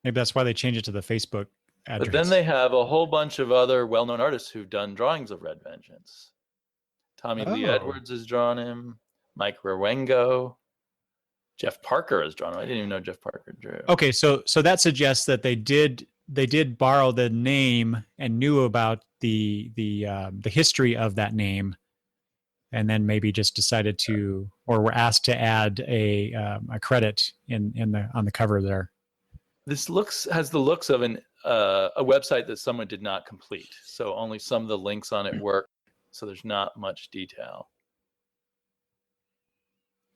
Maybe that's why they changed it to the Facebook address. But then they have a whole bunch of other well-known artists who've done drawings of Red Vengeance. Tommy Lee Edwards has drawn him. Mike Rewengo. Jeff Parker has drawn him. I didn't even know Jeff Parker drew. Okay, so that suggests that they did borrow the name and knew about the history of that name, and then maybe just decided to, or were asked to add a credit on the cover there. This has the looks of a website that someone did not complete. So only some of the links on it work. So there's not much detail.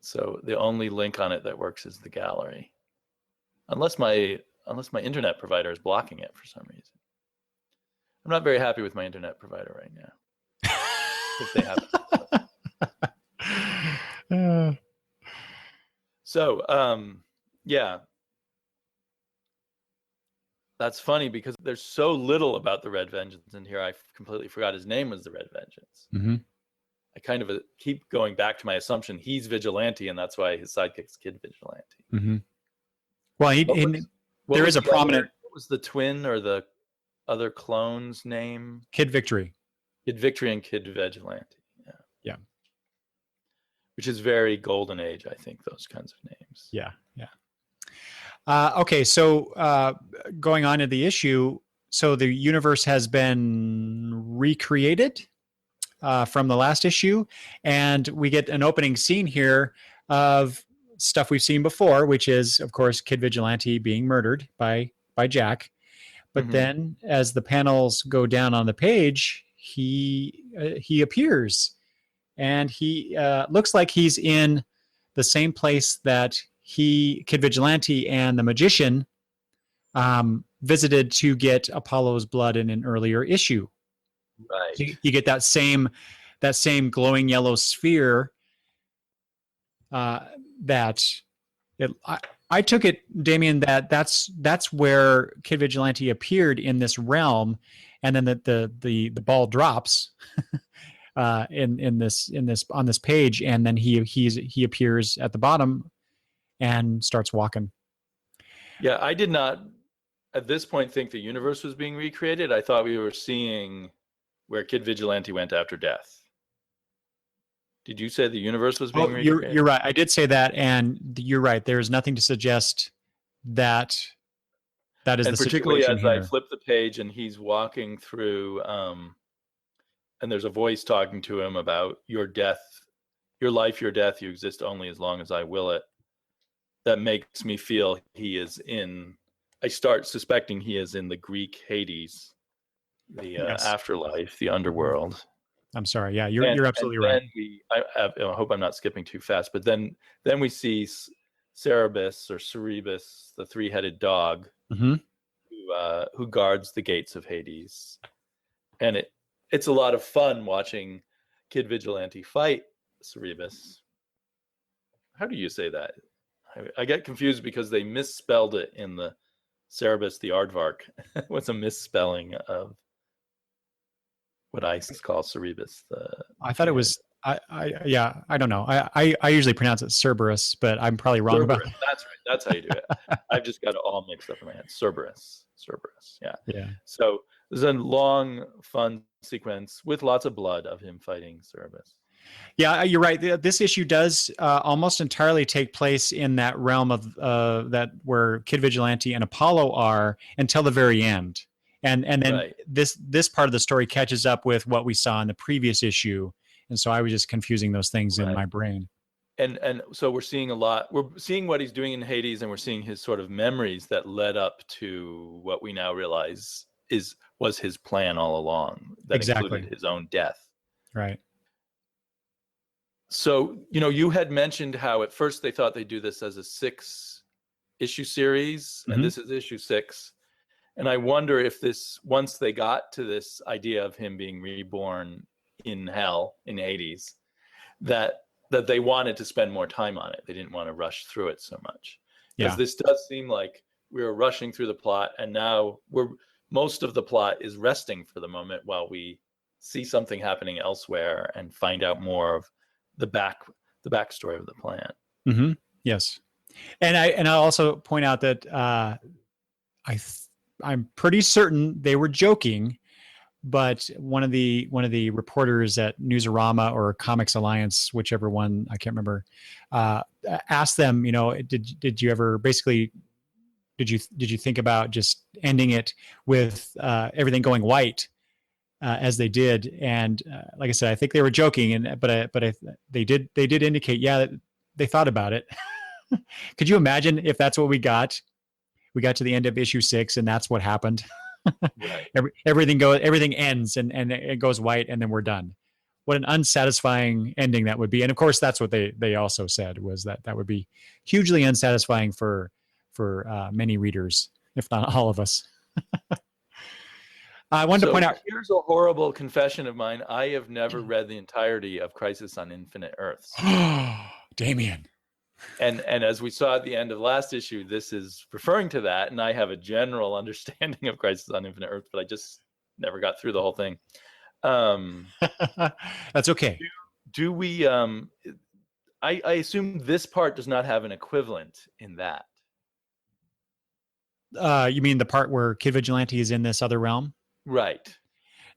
So the only link on it that works is the gallery. Unless my internet provider is blocking it for some reason. I'm not very happy with my internet provider right now. If they haven't. So, yeah. That's funny because there's so little about the Red Vengeance in here. I completely forgot his name was the Red Vengeance. Mm-hmm. I kind of keep going back to my assumption he's Vigilante, and that's why his sidekick's Kid Vigilante. Mm-hmm. Well, there is a prominent... What was the twin or the other clone's name? Kid Victory. Kid Victory and Kid Vigilante. Yeah. Which is very golden age, I think, those kinds of names. Yeah. Okay, so going on to the issue, so the universe has been recreated from the last issue, and we get an opening scene here of stuff we've seen before, which is, of course, Kid Vigilante being murdered by Jack. But then, as the panels go down on the page, he appears, and he looks like he's in the same place that Kid Vigilante and the Magician visited to get Apollo's blood in an earlier issue. Right. So you get that same glowing yellow sphere. I took it, Damian, that's where Kid Vigilante appeared in this realm, and then the ball drops, in this on this page, and then he appears at the bottom and starts walking. Yeah, I did not at this point think the universe was being recreated. I thought we were seeing where Kid Vigilante went after death. Did you say the universe was being recreated? You're right. I did say that, and you're right. There's nothing to suggest that is and the particularly situation as here. I flip the page and he's walking through, and there's a voice talking to him about your death, your life, your death. You exist only as long as I will it. That makes me feel he is in. I start suspecting he is in the Greek Hades, the afterlife, the underworld. I'm sorry. Yeah, you're absolutely right. I hope I'm not skipping too fast, but then we see Cerberus, the three-headed dog, who guards the gates of Hades, and it's a lot of fun watching Kid Vigilante fight Cerberus. How do you say that? I get confused because they misspelled it in the Cerberus the Aardvark. What's a misspelling of what I call Cerberus? I thought it was. I don't know. I usually pronounce it Cerberus, but I'm probably wrong about it. That's right. That's how you do it. I've just got it all mixed up in my head. Cerberus. Yeah. Yeah. So there's a long, fun sequence with lots of blood of him fighting Cerberus. Yeah, you're right. This issue does almost entirely take place in that realm of that where Kid Vigilante and Apollo are until the very end, and then this part of the story catches up with what we saw in the previous issue, and so I was just confusing those things in my brain. And so we're seeing a lot. We're seeing what he's doing in Hades, and we're seeing his sort of memories that led up to what we now realize was his plan all along. That included his own death. Right. So, you had mentioned how at first they thought they'd do this as a 6-issue series, and this is issue 6. And I wonder if once they got to this idea of him being reborn in hell, in Hades, that they wanted to spend more time on it. They didn't want to rush through it so much. Because this does seem like we were rushing through the plot, and now most of the plot is resting for the moment while we see something happening elsewhere and find out more of the backstory of the plan. Mm-hmm. Yes, and I'll also point out that I'm pretty certain they were joking, but one of the reporters at Newsarama or Comics Alliance, whichever one, I can't remember, asked them, did you ever basically did you think about just ending it with everything going white? As they did, and like I said, I think they were joking, but they did indicate, they thought about it. Could you imagine if that's what we got? We got to the end of issue 6, and that's what happened. Right. Everything ends, and it goes white, and then we're done. What an unsatisfying ending that would be. And of course, that's what they also said, was that would be hugely unsatisfying for many readers, if not all of us. I wanted to point out. Here's a horrible confession of mine. I have never read the entirety of Crisis on Infinite Earths. Damian. And as we saw at the end of last issue, this is referring to that, and I have a general understanding of Crisis on Infinite Earths, but I just never got through the whole thing. That's okay. Do we? I assume this part does not have an equivalent in that. You mean the part where Kid Vigilante is in this other realm? Right.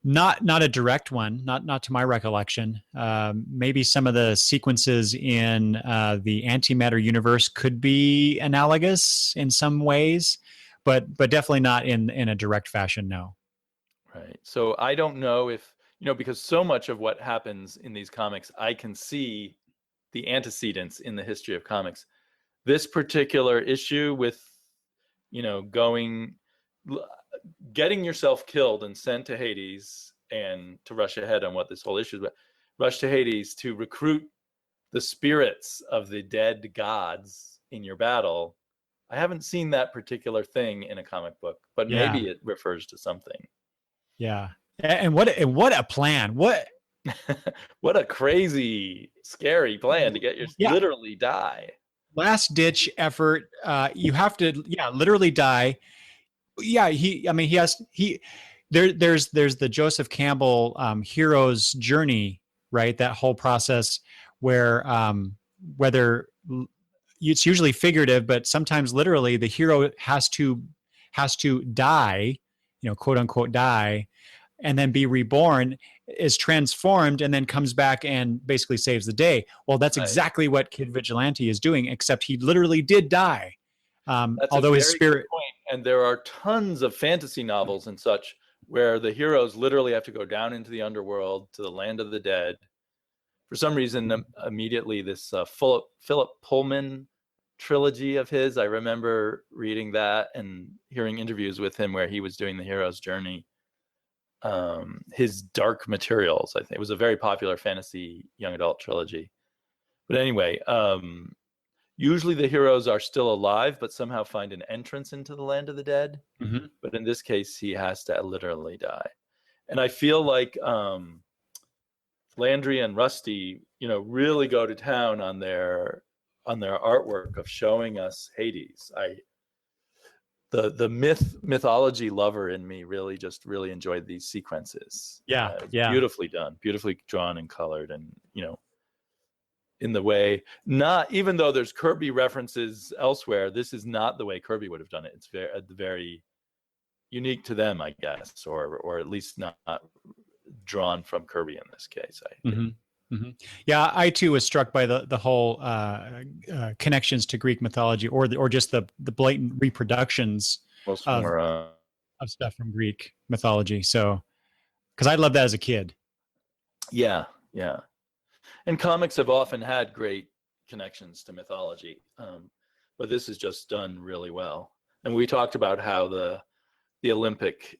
Not a direct one, not to my recollection. Maybe some of the sequences in the antimatter universe could be analogous in some ways, but definitely not in a direct fashion, no. Right. So I don't know if, because so much of what happens in these comics, I can see the antecedents in the history of comics. This particular issue with, getting yourself killed and sent to Hades, and to rush ahead on what this whole issue is about, rush to Hades to recruit the spirits of the dead gods in your battle. I haven't seen that particular thing in a comic book, but maybe it refers to something. Yeah. And what a plan. What what a crazy, scary plan to get literally die. Last ditch effort. You have to, literally die. Yeah, there's the Joseph Campbell hero's journey right? That whole process where whether it's usually figurative, but sometimes literally, the hero has to die, quote unquote die, and then be reborn, is transformed, and then comes back and basically saves the day. Well, that's Right. exactly what Kid Vigilante is doing, except he literally did die. That's Although a his very spirit. good point. And there are tons of fantasy novels and such where the heroes literally have to go down into the underworld to the land of the dead. For some reason, immediately this Philip Pullman trilogy of his, I remember reading that and hearing interviews with him where he was doing the hero's journey. His Dark Materials, I think, it was a very popular fantasy young adult trilogy. But anyway, usually the heroes are still alive, but somehow find an entrance into the land of the dead. Mm-hmm. But in this case, he has to literally die. And I feel like Landry and Rusty, really go to town on their artwork of showing us Hades. The mythology lover in me really enjoyed these sequences. Yeah, Beautifully done, beautifully drawn and colored, and in the way, not even though there's Kirby references elsewhere, this is not the way Kirby would have done it. It's very unique to them, I guess, or at least not drawn from Kirby in this case. Yeah, I too was struck by the whole connections to Greek mythology, or just the blatant reproductions of stuff from Greek mythology. So, because I loved that as a kid. Yeah. And comics have often had great connections to mythology, but this is just done really well. And we talked about how the Olympic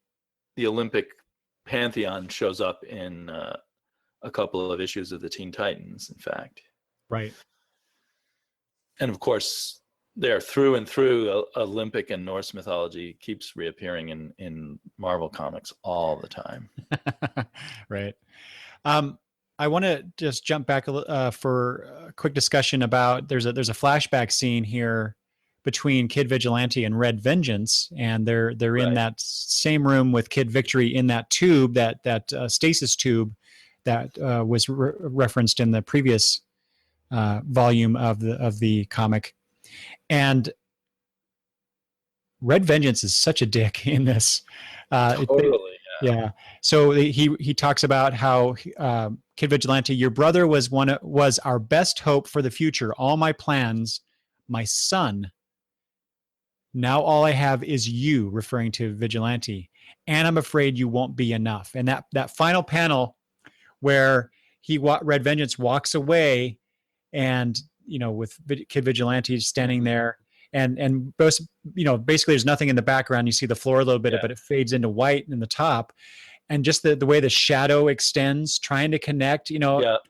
pantheon shows up in a couple of issues of the Teen Titans, in fact. Right. And of course, they're through and through Olympic and Norse mythology keeps reappearing in Marvel comics all the time. Right. I want to just jump back for a quick discussion about there's a flashback scene here between Kid Vigilante and Red Vengeance, and they're right in that same room with Kid Victory in that tube, that stasis tube that was referenced in the previous volume of the comic. And Red Vengeance is such a dick in this. Totally. Yeah. So he talks about how Kid Vigilante, your brother was our best hope for the future. All my plans, my son. Now all I have is you, referring to Vigilante, and I'm afraid you won't be enough. And that final panel where Red Vengeance walks away, and with Kid Vigilante standing there, and both, basically there's nothing in the background. You see the floor a little bit, but it fades into white in the top, and just the way the shadow extends, trying to connect,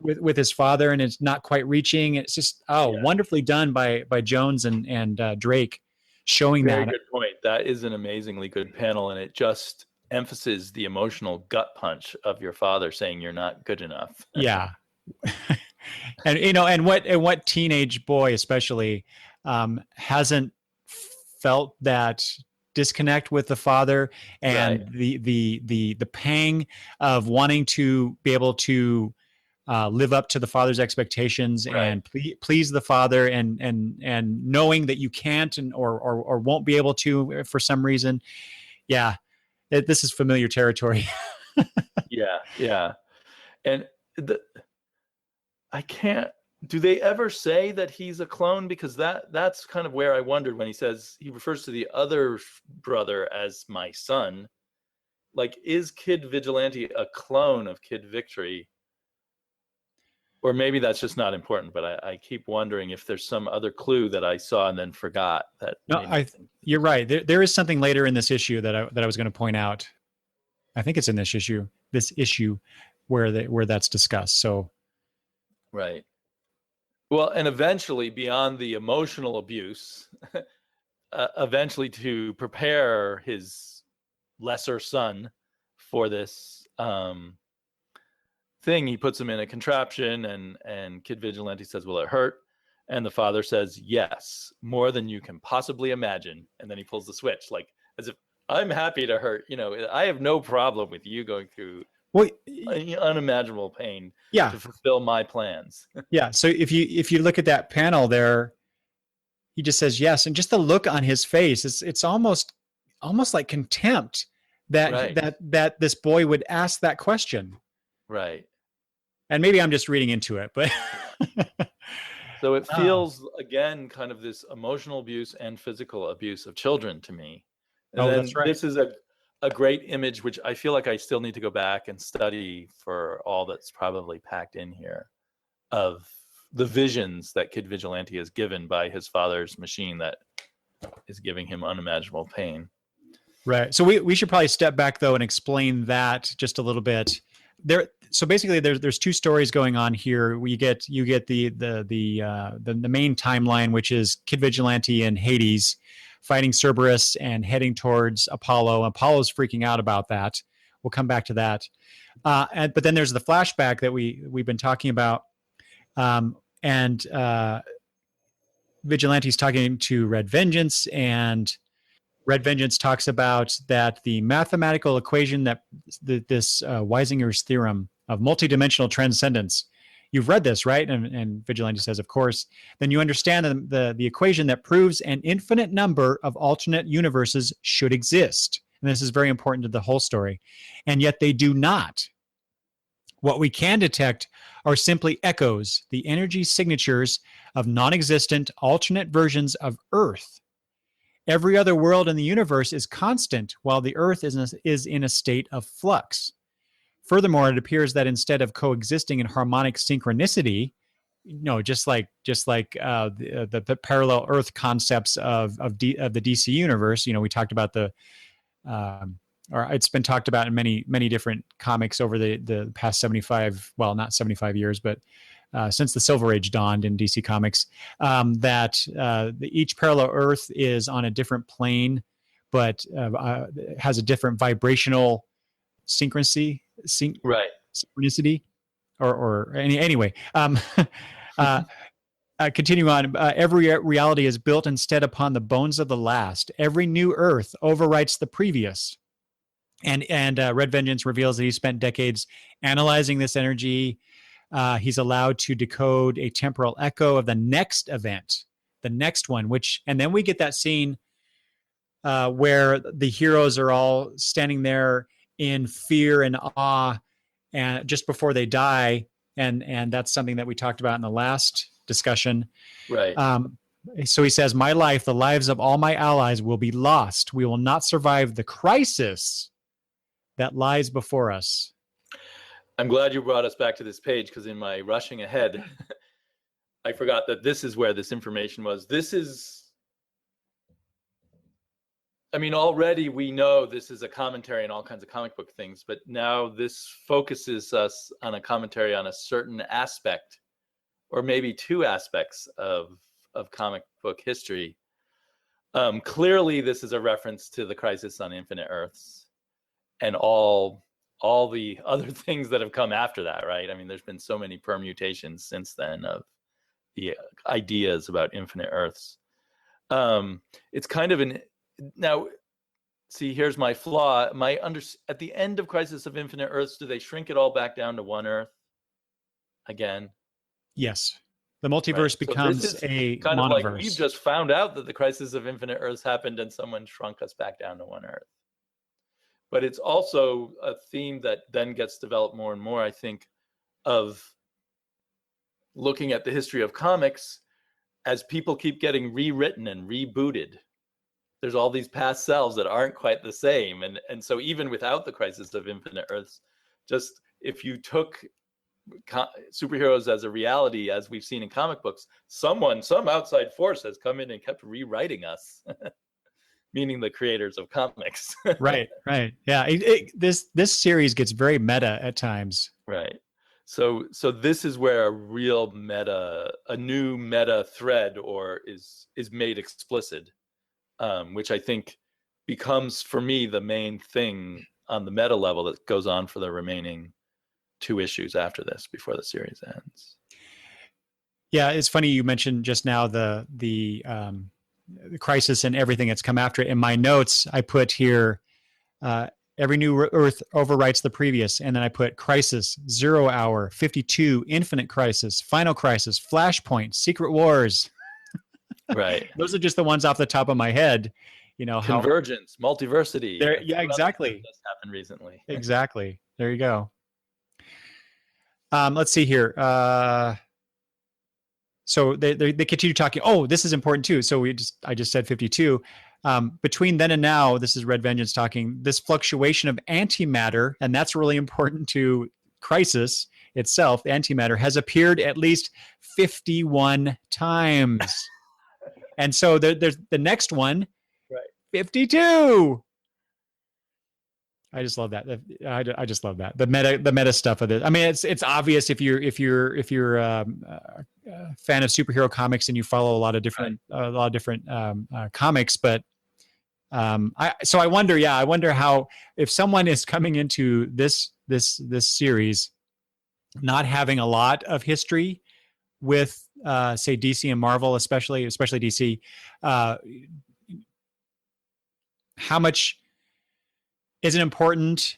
with his father, and it's not quite reaching. It's just wonderfully done by Jones and Drake, showing Very that. Good point. That is an amazingly good panel, and it just emphasizes the emotional gut punch of your father saying you're not good enough. Yeah. And and what teenage boy especially hasn't felt that disconnect with the father, and the pang of wanting to be able to live up to the father's expectations and please the father, and knowing that you can't or won't be able to for some reason. Yeah, this is familiar territory. Yeah. And I can't. Do they ever say that he's a clone? Because that's kind of where I wondered when he refers to the other brother as my son. Like, is Kid Vigilante a clone of Kid Victory? Or maybe that's just not important, but I keep wondering if there's some other clue that I saw and then forgot. You're right. There is something later in this issue that I was going to point out. I think it's in this issue where that's discussed. So, right. Well, and eventually, beyond the emotional abuse, eventually to prepare his lesser son for this thing, he puts him in a contraption, and Kid Vigilante says, "Will it hurt?" And the father says, "Yes, more than you can possibly imagine." And then he pulls the switch, like as if, "I'm happy to hurt. I have no problem with you going through Well, unimaginable pain yeah, to fulfill my plans. yeah. So if you look at that panel there, he just says yes, and just the look on his face, it's almost like contempt that Right. that this boy would ask that question. Right. And maybe I'm just reading into it, but so it feels again kind of this emotional abuse and physical abuse of children to me. And then that's right. This is a great image, which I feel like I still need to go back and study for all that's probably packed in here, of the visions that Kid Vigilante is given by his father's machine that is giving him unimaginable pain. Right. So we should probably step back though and explain that just a little bit. So basically there's two stories going on here. You get the main timeline, which is Kid Vigilante and Hades fighting Cerberus and heading towards Apollo. Apollo's freaking out about that. We'll come back to that. But then there's the flashback that we've been talking about. And Vigilante's talking to Red Vengeance, and Red Vengeance talks about that the mathematical equation that this Weisinger's theorem of multidimensional transcendence. You've read this, right? And Vigilante says, of course. Then you understand the equation that proves an infinite number of alternate universes should exist. And this is very important to the whole story. And yet they do not. What we can detect are simply echoes, the energy signatures of non-existent alternate versions of Earth. Every other world in the universe is constant, while the Earth is in a state of flux. Furthermore, it appears that instead of coexisting in harmonic synchronicity, just like the parallel Earth concepts of the DC universe, we talked about or it's been talked about in many different comics over the past 75, well, not 75 years, but since the Silver Age dawned in DC Comics, that each parallel Earth is on a different plane, but has a different vibrational synchronicity, or anyway. Continue on. Every reality is built instead upon the bones of the last. Every new Earth overwrites the previous. And Red Vengeance reveals that he spent decades analyzing this energy. He's allowed to decode a temporal echo of the next event, the next one, and then we get that scene where the heroes are all standing there in fear and awe, and just before they die, and that's something that we talked about in the last discussion. Right. So he says, "My life, the lives of all my allies will be lost. We will not survive the crisis that lies before us." I'm glad you brought us back to this page, because in my rushing ahead, I forgot that this is where this information was. Already we know this is a commentary on all kinds of comic book things, but now this focuses us on a commentary on a certain aspect, or maybe two aspects of comic book history. Clearly, this is a reference to the Crisis on Infinite Earths and all the other things that have come after that, right? There's been so many permutations since then of the ideas about infinite Earths. It's kind of now, see, here's my flaw. At the end of Crisis of Infinite Earths, do they shrink it all back down to one Earth again? Yes. The multiverse becomes a kind monoverse. of like we've just found out that the Crisis of Infinite Earths happened and someone shrunk us back down to one Earth. But it's also a theme that then gets developed more and more, I think, of looking at the history of comics as people keep getting rewritten and rebooted. There's all these past selves that aren't quite the same. And so even without the Crisis of Infinite Earths, just if you took superheroes as a reality, as we've seen in comic books, some outside force has come in and kept rewriting us. Meaning the creators of comics. Right. Yeah. This series gets very meta at times. Right. So this is where a new meta thread is made explicit, which I think becomes for me the main thing on the meta level that goes on for the remaining 2 issues after this before the series ends. Yeah, it's funny you mentioned just now the Crisis and everything that's come after it. In my notes, I put here Every new Earth overwrites the previous. And then I put Crisis, 0 Hour, 52, Infinite Crisis, Final Crisis, Flashpoint, Secret Wars. Right. Those are just the ones off the top of my head. You know, how Convergence, multiversity. yeah, exactly. That's happened recently. Exactly. There you go. Let's see here. So they continue talking. Oh, this is important too. So I just said 52. Between then and now, this is Red Vengeance talking. This fluctuation of antimatter, and that's really important to Crisis itself. Antimatter has appeared at least 51 times. And so there's the next one, right? 52. I just love that. I just love that. The meta stuff of it. I mean, it's obvious if you're a fan of superhero comics and you follow a lot of different comics. But I wonder how, if someone is coming into this series not having a lot of history with say DC and Marvel, especially DC, how much is it important?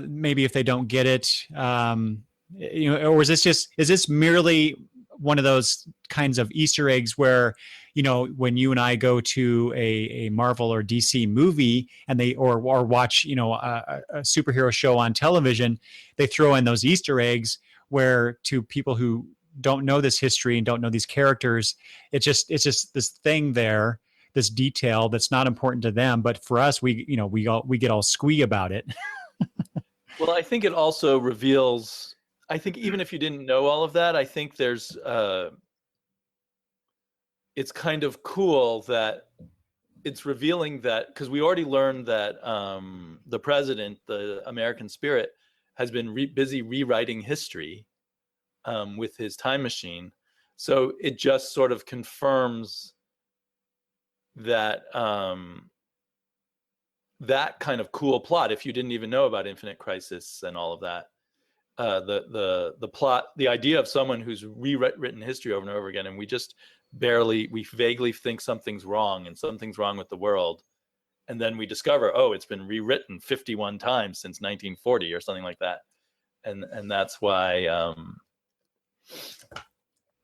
Maybe if they don't get it, or is this merely one of those kinds of Easter eggs where, when you and I go to a Marvel or DC movie and or watch, a superhero show on television, they throw in those Easter eggs where, to people who don't know this history and don't know these characters, it's just this thing there, this detail that's not important to them, but for us, we get all squee about it. Well, I think it also reveals, I think even if you didn't know all of that, I think there's it's kind of cool that it's revealing that, because we already learned that the president, the American spirit, has been busy rewriting history with his time machine. So it just sort of confirms that that kind of cool plot, if you didn't even know about Infinite Crisis and all of that, the plot, the idea of someone who's rewritten history over and over again, and we vaguely think something's wrong and something's wrong with the world, and then we discover, oh, it's been rewritten 51 times since 1940 or something like that, and that's why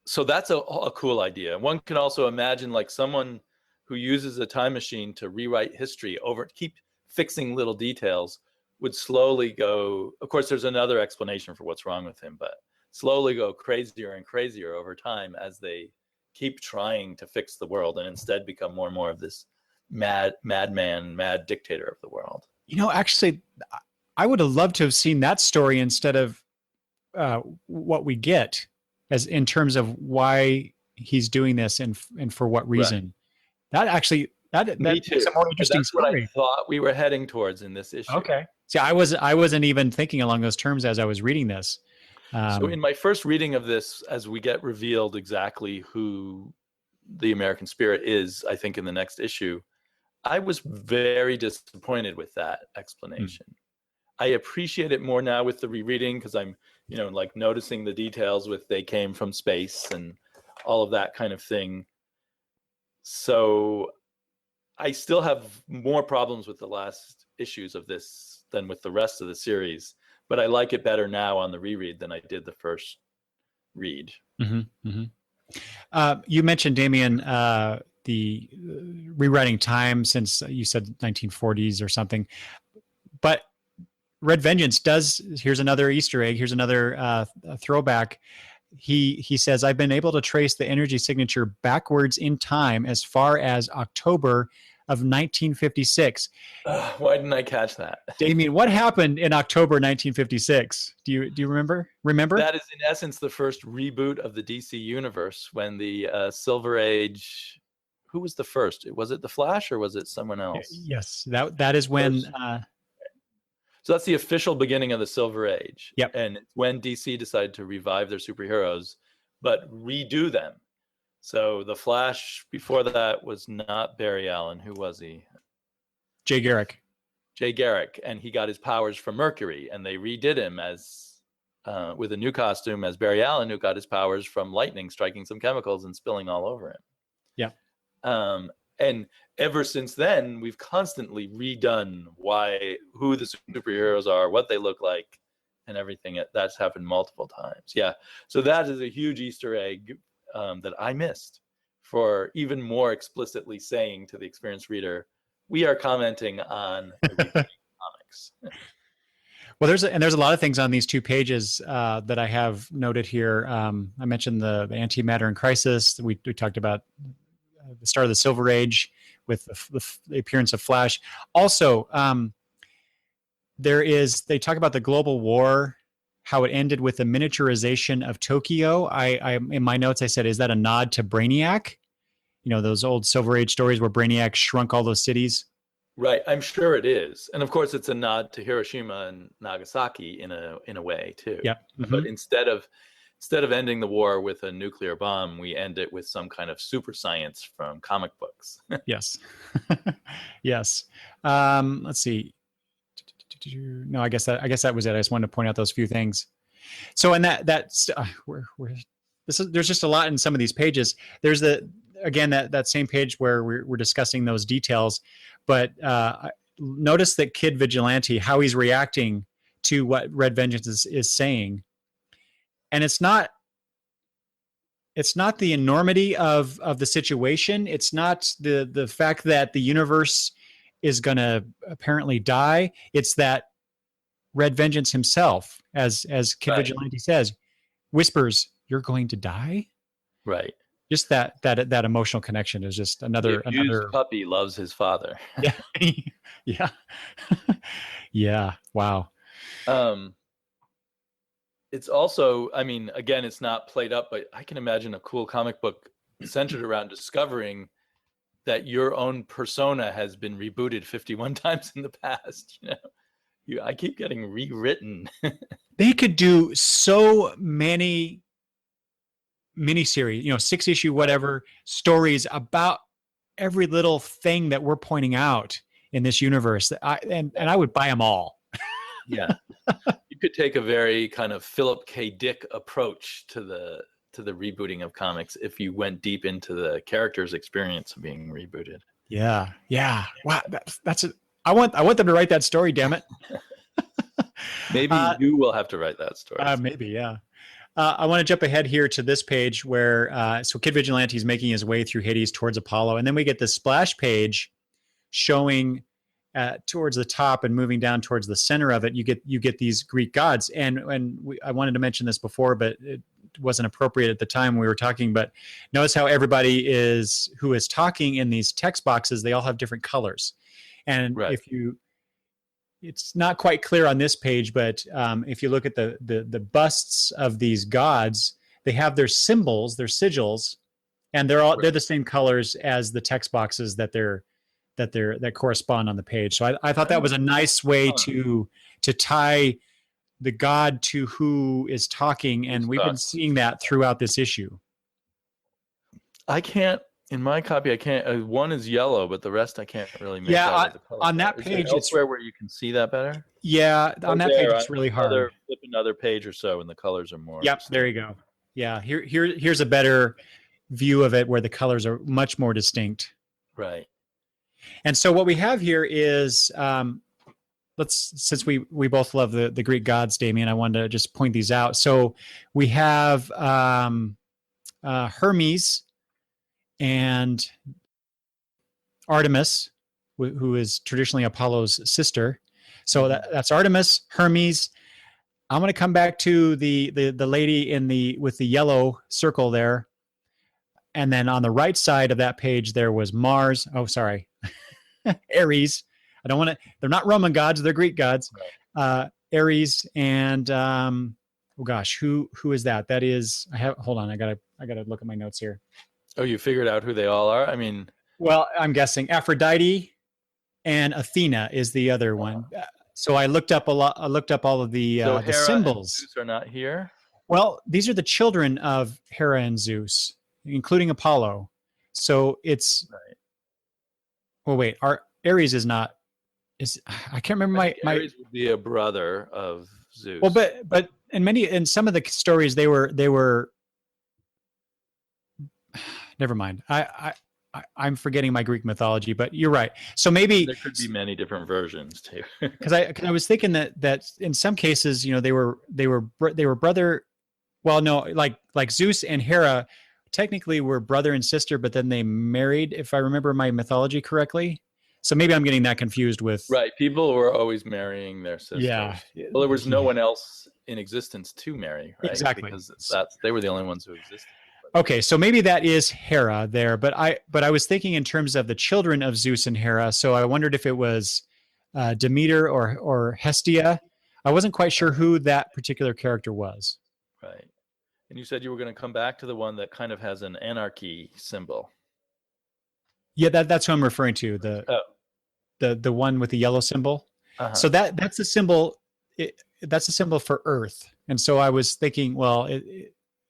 so that's a cool idea. One can also imagine like someone who uses a time machine to rewrite history keep fixing little details, would slowly go, of course there's another explanation for what's wrong with him, but slowly go crazier and crazier over time as they keep trying to fix the world and instead become more and more of this mad dictator of the world. Actually, I would have loved to have seen that story instead of what we get, as in terms of why he's doing this and for what reason. Right. That makes a more interesting story. What I thought we were heading towards in this issue. Okay. See, I wasn't even thinking along those terms as I was reading this. So in my first reading of this, as we get revealed exactly who the American spirit is, I think in the next issue, I was very disappointed with that explanation. I appreciate it more now with the rereading, because I'm, like noticing the details with they came from space and all of that kind of thing. So I still have more problems with the last issues of this than with the rest of the series, but I like it better now on the reread than I did the first read. Mm-hmm, mm-hmm. You mentioned, Damian, the rewriting time since you said 1940s or something, but Red Vengeance here's another Easter egg. Here's another throwback. He says, I've been able to trace the energy signature backwards in time as far as October of 1956. Why didn't I catch that? Damian, what happened in October 1956? Do you remember? That is in essence the first reboot of the DC universe, when the Silver Age, who was the first? Was it the Flash or was it someone else? Yes, that is when so that's the official beginning of the Silver Age. Yep. And when DC decided to revive their superheroes, but redo them. So the Flash before that was not Barry Allen. Who was he? Jay Garrick. And he got his powers from Mercury, and they redid him as with a new costume as Barry Allen, who got his powers from lightning striking some chemicals and spilling all over him. Yeah. And ever since then, we've constantly redone who the superheroes are, what they look like, and everything. That's happened multiple times. Yeah. So that is a huge Easter egg that I missed, for even more explicitly saying to the experienced reader, we are commenting on the comics. Well, there's a lot of things on these 2 pages that I have noted here. I mentioned the antimatter in crisis. We talked about the start of the Silver Age with the appearance of Flash. Also, they talk about the global war, how it ended with the miniaturization of Tokyo. I in my notes I said, is that a nod to Brainiac? You know, those old Silver Age stories where Brainiac shrunk all those cities. Right, I'm sure it is, and of course it's a nod to Hiroshima and Nagasaki in a way too. Yeah. Mm-hmm. But instead of ending the war with a nuclear bomb, we end it with some kind of super science from comic books. Yes. Yes. Let's see. No, I guess that was it. I just wanted to point out those few things. So, and there's just a lot in some of these pages. There's that same page where we're discussing those details, but notice that Kid Vigilante, how he's reacting to what Red Vengeance is saying, and it's not the enormity of the situation. It's not the fact that the universe is going to apparently die. It's that Red Vengeance himself, as Kid Vigilante says, whispers, "You're going to die." Right. Just that emotional connection is just another puppy loves his father. Yeah. Yeah. Yeah. Wow. It's also, I mean, again, it's not played up, but I can imagine a cool comic book centered around discovering that your own persona has been rebooted 51 times in the past. I keep getting rewritten. They could do so many miniseries, 6-issue whatever stories about every little thing that we're pointing out in this universe. And I would buy them all. Yeah. You could take a very kind of Philip K. Dick approach to the rebooting of comics if you went deep into the character's experience of being rebooted. Yeah. Yeah. Wow. That's it. I want them to write that story, damn it. Maybe you will have to write that story. Maybe. Yeah. I want to jump ahead here to this page where, so Kid Vigilante is making his way through Hades towards Apollo. And then we get the splash page showing towards the top and moving down towards the center of it. You get these Greek gods. And I wanted to mention this before, but it wasn't appropriate at the time we were talking, but notice how everybody who is talking in these text boxes, they all have different colors. And it's not quite clear on this page, but if you look at the busts of these gods, they have their symbols, their sigils, and they're the same colors as the text boxes that correspond on the page. So I thought that was a nice way to tie the god to who is talking, and we've been seeing that throughout this issue. In my copy, I can't. One is yellow, but the rest I can't really make out. On that page, it's elsewhere where you can see that better. Yeah, on that page, it's really hard. Flip another page or so, and the colors are more. Yep, there you go. Yeah, here's a better view of it where the colors are much more distinct. Right. And so what we have here is, since we both love the Greek gods, Damian, I wanted to just point these out. So we have Hermes and Artemis, who is traditionally Apollo's sister. So that's Artemis, Hermes. I'm going to come back to the lady with the yellow circle there. And then on the right side of that page, there was Mars. Oh, sorry. Ares. I don't want to, they're not Roman gods, they're Greek gods. Ares and who is that? That is, hold on, I gotta look at my notes here. Oh, you figured out who they all are? I mean, well, I'm guessing Aphrodite and Athena is the other one. So I looked up all of the symbols. And Zeus are not here. Well, these are the children of Hera and Zeus, including Apollo. So it's right. Well, wait, Ares is not. I can't remember my. Ares would be a brother of Zeus. Well, but in some of the stories they were. Never mind. I'm forgetting my Greek mythology, but you're right. So maybe there could be many different versions too. Because I was thinking that in some cases, they were brother. Well, no, like Zeus and Hera technically were brother and sister, but then they married, if I remember my mythology correctly. So maybe I'm getting that confused with. Right. People were always marrying their sisters. Yeah. Well, there was no one else in existence to marry, right? Exactly. Because they were the only ones who existed. Okay, so maybe that is Hera there, but I was thinking in terms of the children of Zeus and Hera. So I wondered if it was Demeter or Hestia. I wasn't quite sure who that particular character was. Right. And you said you were going to come back to the one that kind of has an anarchy symbol. Yeah, that's what I'm referring to. The one with the yellow symbol. Uh-huh. So that's a symbol. That's a symbol for Earth. And so I was thinking, well,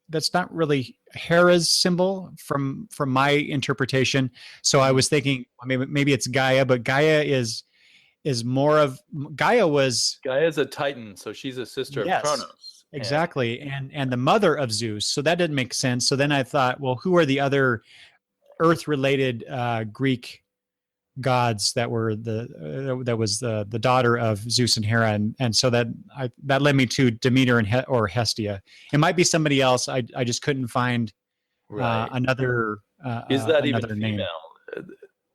that's not really Hera's symbol from my interpretation. So I was thinking maybe it's Gaia, but Gaia is more of Gaia's a Titan, so she's a sister of Chronos. Exactly, and the mother of Zeus. So that didn't make sense. So then I thought, well, who are the other Earth-related Greek gods that were that was the daughter of Zeus and Hera, and so that led me to Demeter or Hestia. It might be somebody else. I just couldn't find another. Is that another even name. female?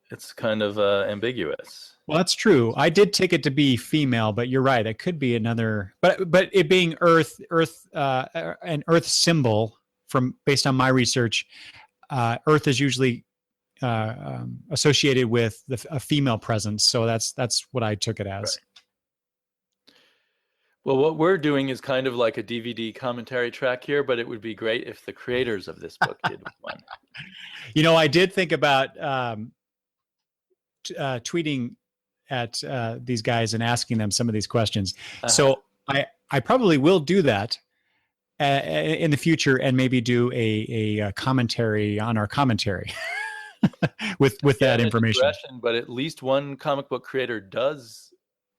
It's kind of ambiguous. Well, that's true. I did take it to be female, but you're right. It could be another. But it being Earth, an Earth symbol based on my research, Earth is usually associated with a female presence. So that's what I took it as. Right. Well, what we're doing is kind of like a DVD commentary track here, but it would be great if the creators of this book did one. I did think about tweeting at these guys and asking them some of these questions. Uh-huh. So I probably will do that in the future and maybe do a commentary on our commentary with that information. But at least one comic book creator does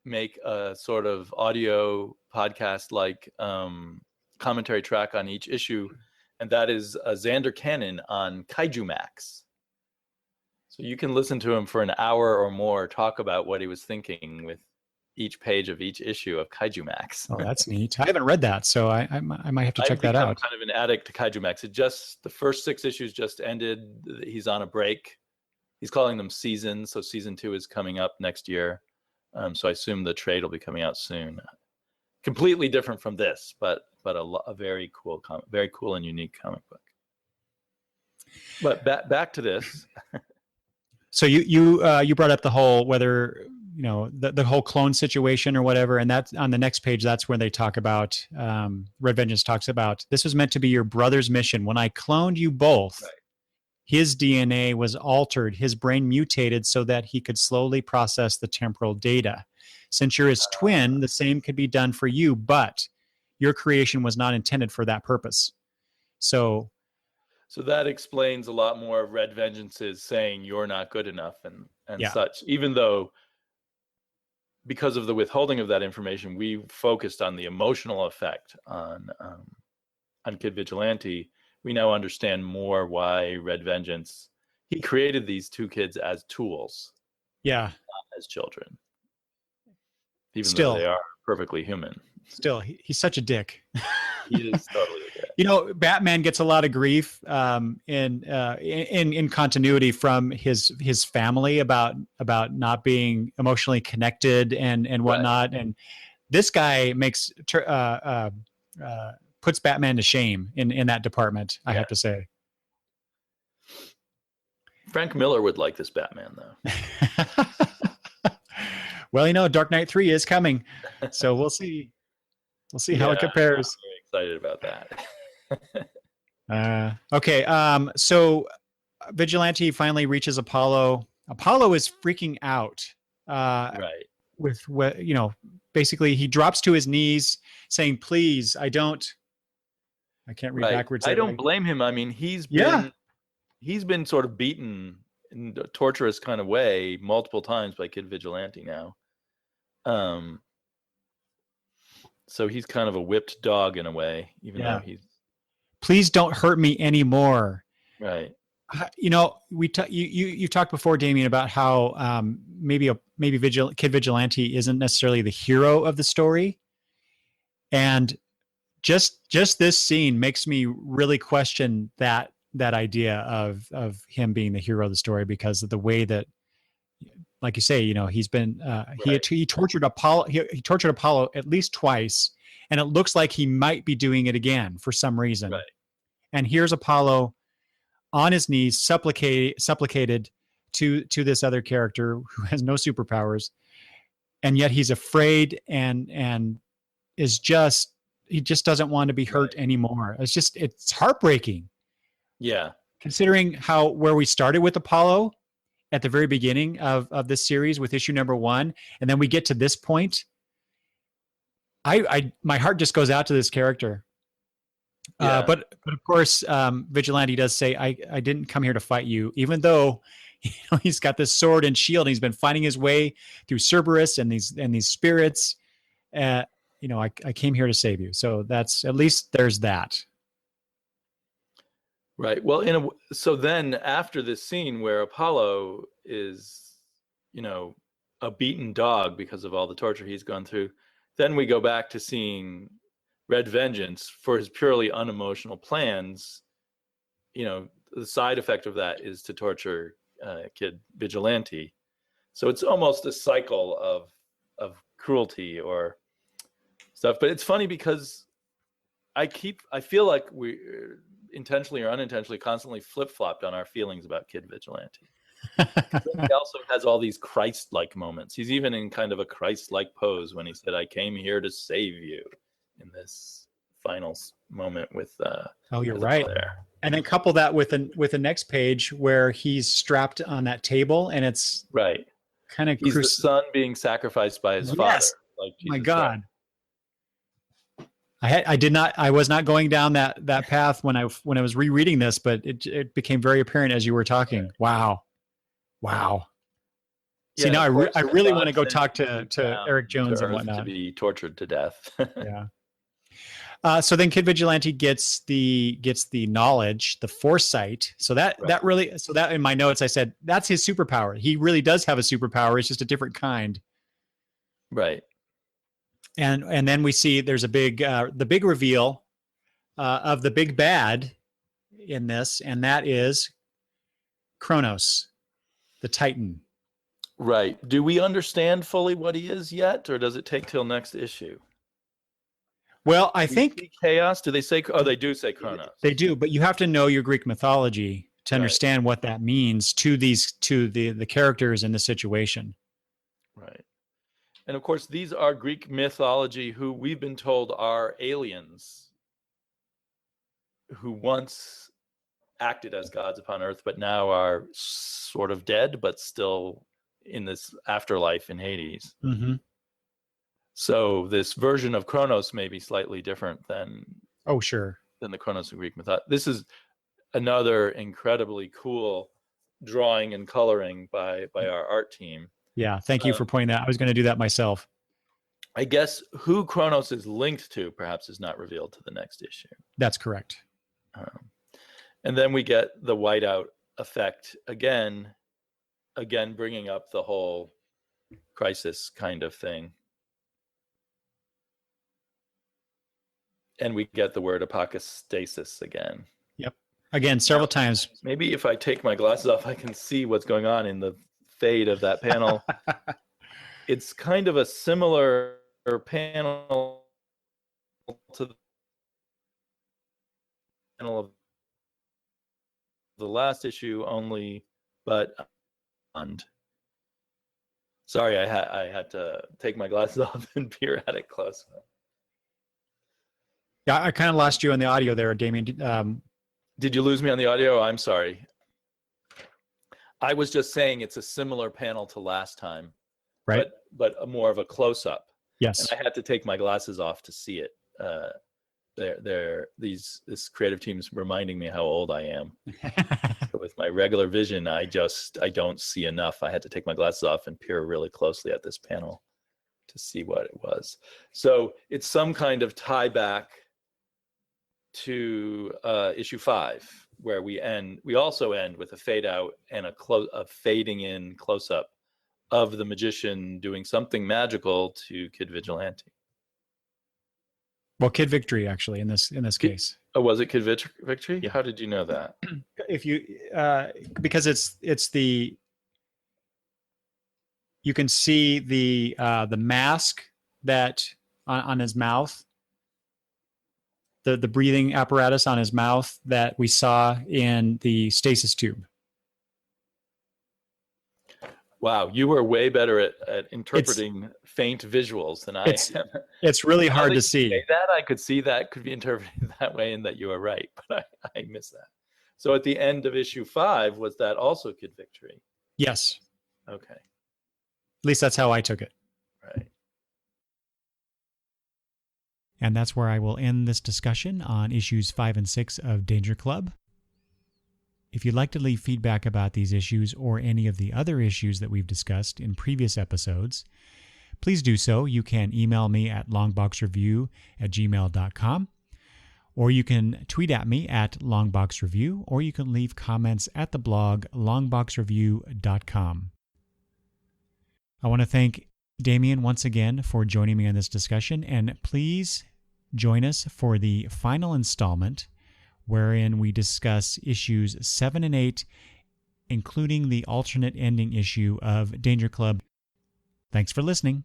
make a sort of audio podcast like commentary track on each issue, and that is Xander Cannon on Kaiju Max. So you can listen to him for an hour or more talk about what he was thinking with each page of each issue of Kaiju Max. Oh, that's neat. I haven't read that, so I might have to check that out. I'm kind of an addict to Kaiju Max. The first 6 issues just ended. He's on a break. He's calling them seasons, so season 2 is coming up next year. So I assume the trade will be coming out soon. Completely different from this, but a very cool very cool and unique comic book. But back to this. So you brought up the whole whether the whole clone situation or whatever, and that's on the next page. That's where they talk about Red Vengeance talks about this was meant to be your brother's mission. When I cloned you both, right. His DNA was altered, his brain mutated so that he could slowly process the temporal data. Since you're his twin, the same could be done for you, but your creation was not intended for that purpose. So that explains a lot more of Red Vengeance's saying you're not good enough and such, even though because of the withholding of that information, we focused on the emotional effect on Kid Vigilante. We now understand more why Red Vengeance, he created these 2 kids as tools. Yeah. Not as children. Even though they are perfectly human. Still, he's such a dick. He is totally a dick. Batman gets a lot of grief in continuity from his family about not being emotionally connected and whatnot. Right. And this guy puts Batman to shame in that department, I have to say. Frank Miller would like this Batman, though. Well, Dark Knight 3 is coming, so we'll see. We'll see how it compares. I'm very excited about that. Okay. So Vigilante finally reaches Apollo. Apollo is freaking out. Right. With what, basically he drops to his knees saying, please, I can't read backwards. I don't blame him. I mean, he's been sort of beaten in a torturous kind of way multiple times by Kid Vigilante now. So he's kind of a whipped dog in a way, even though he's... Please don't hurt me anymore. Right. You talked before, Damian, about how maybe Kid Vigilante isn't necessarily the hero of the story, and just this scene makes me really question that idea of him being the hero of the story, because of the way that, like you say, he's been he tortured Apollo. He tortured Apollo at least twice, and it looks like he might be doing it again for some reason. Right. And here's Apollo on his knees, supplicated to this other character who has no superpowers, and yet he's afraid and is just he just doesn't want to be hurt anymore. It's heartbreaking. Yeah. Considering where we started with Apollo at the very beginning of this series with issue number 1, and then we get to this point, my heart just goes out to this character. Yeah. But of course, Vigilante does say, I didn't come here to fight you, even though he's got this sword and shield, and he's been fighting his way through Cerberus and these spirits. I came here to save you. So that's, at least there's that. Right. Well, so then after this scene where Apollo is, a beaten dog because of all the torture he's gone through, then we go back to seeing Red Vengeance for his purely unemotional plans. The side effect of that is to torture Kid Vigilante. So it's almost a cycle of cruelty or stuff. But it's funny because I feel like we intentionally or unintentionally constantly flip-flopped on our feelings about Kid Vigilante. He also has all these Christ-like moments. He's even in kind of a Christ-like pose when he said, "I came here to save you," in this final moment with you're right there. And then couple that with the next page where he's strapped on that table, and it's right kind of he's the son being sacrificed by his father. Like Jesus, my God. I was not going down that path when I was rereading this, but it became very apparent as you were talking. Wow. See, now I really want to go talk to Eric Jones and whatnot. To be tortured to death. Yeah. So then Kid Vigilante gets the knowledge, the foresight. So that in my notes I said that's his superpower. He really does have a superpower. It's just a different kind. Right. And then we see there's the big reveal of the big bad in this, and that is Chronos, the Titan. Right. Do we understand fully what he is yet, or does it take till next issue? Well, I think chaos. Do they say? Oh, they do say Chronos. They do, but you have to know your Greek mythology to understand what that means to the characters in the situation. Right. And of course, these are Greek mythology who we've been told are aliens who once acted as gods upon Earth, but now are sort of dead, but still in this afterlife in Hades. Mm-hmm. So this version of Chronos may be slightly different than than the Chronos of Greek mythology. This is another incredibly cool drawing and coloring by our art team. Yeah, thank you for pointing that. I was going to do that myself. I guess who Chronos is linked to perhaps is not revealed to the next issue. That's correct. And then we get the whiteout effect again bringing up the whole crisis kind of thing. And we get the word apocastasis again. Yep. Again, several times. Maybe if I take my glasses off, I can see what's going on in the fade of that panel. It's kind of a similar panel to the panel of the last issue, sorry, I had to take my glasses off and peer at it close. Yeah, I kind of lost you on the audio there, Damian. Did you lose me on the audio? I'm sorry. I was just saying it's a similar panel to last time, right? But more of a close-up. Yes. And I had to take my glasses off to see it. This creative team's reminding me how old I am. So with my regular vision, I don't see enough. I had to take my glasses off and peer really closely at this panel to see what it was. So it's some kind of tie back to issue 5 where we also end with a fade out and a fading in close up of the magician doing something magical to Kid Vigilante. Well, Kid Victory, actually, in this case. Oh, was it Kid Victory? Yeah. How did you know that? If you because it's the, you can see the mask that on his mouth, the breathing apparatus on his mouth that we saw in the stasis tube. Wow, you were way better at interpreting faint visuals than I am. It's really hard to see. That I could see that could be interpreted that way, and that you are right, but I missed that. So at the end of issue 5, was that also Kid Victory? Yes. Okay. At least that's how I took it. Right. And that's where I will end this discussion on issues 5 and 6 of Danger Club. If you'd like to leave feedback about these issues or any of the other issues that we've discussed in previous episodes, please do so. You can email me at longboxreview@gmail.com, or you can tweet at me at longboxreview, or you can leave comments at the blog longboxreview.com. I want to thank Damian once again for joining me on this discussion, and please join us for the final installment, wherein we discuss issues 7 and 8, including the alternate ending issue of Danger Club. Thanks for listening.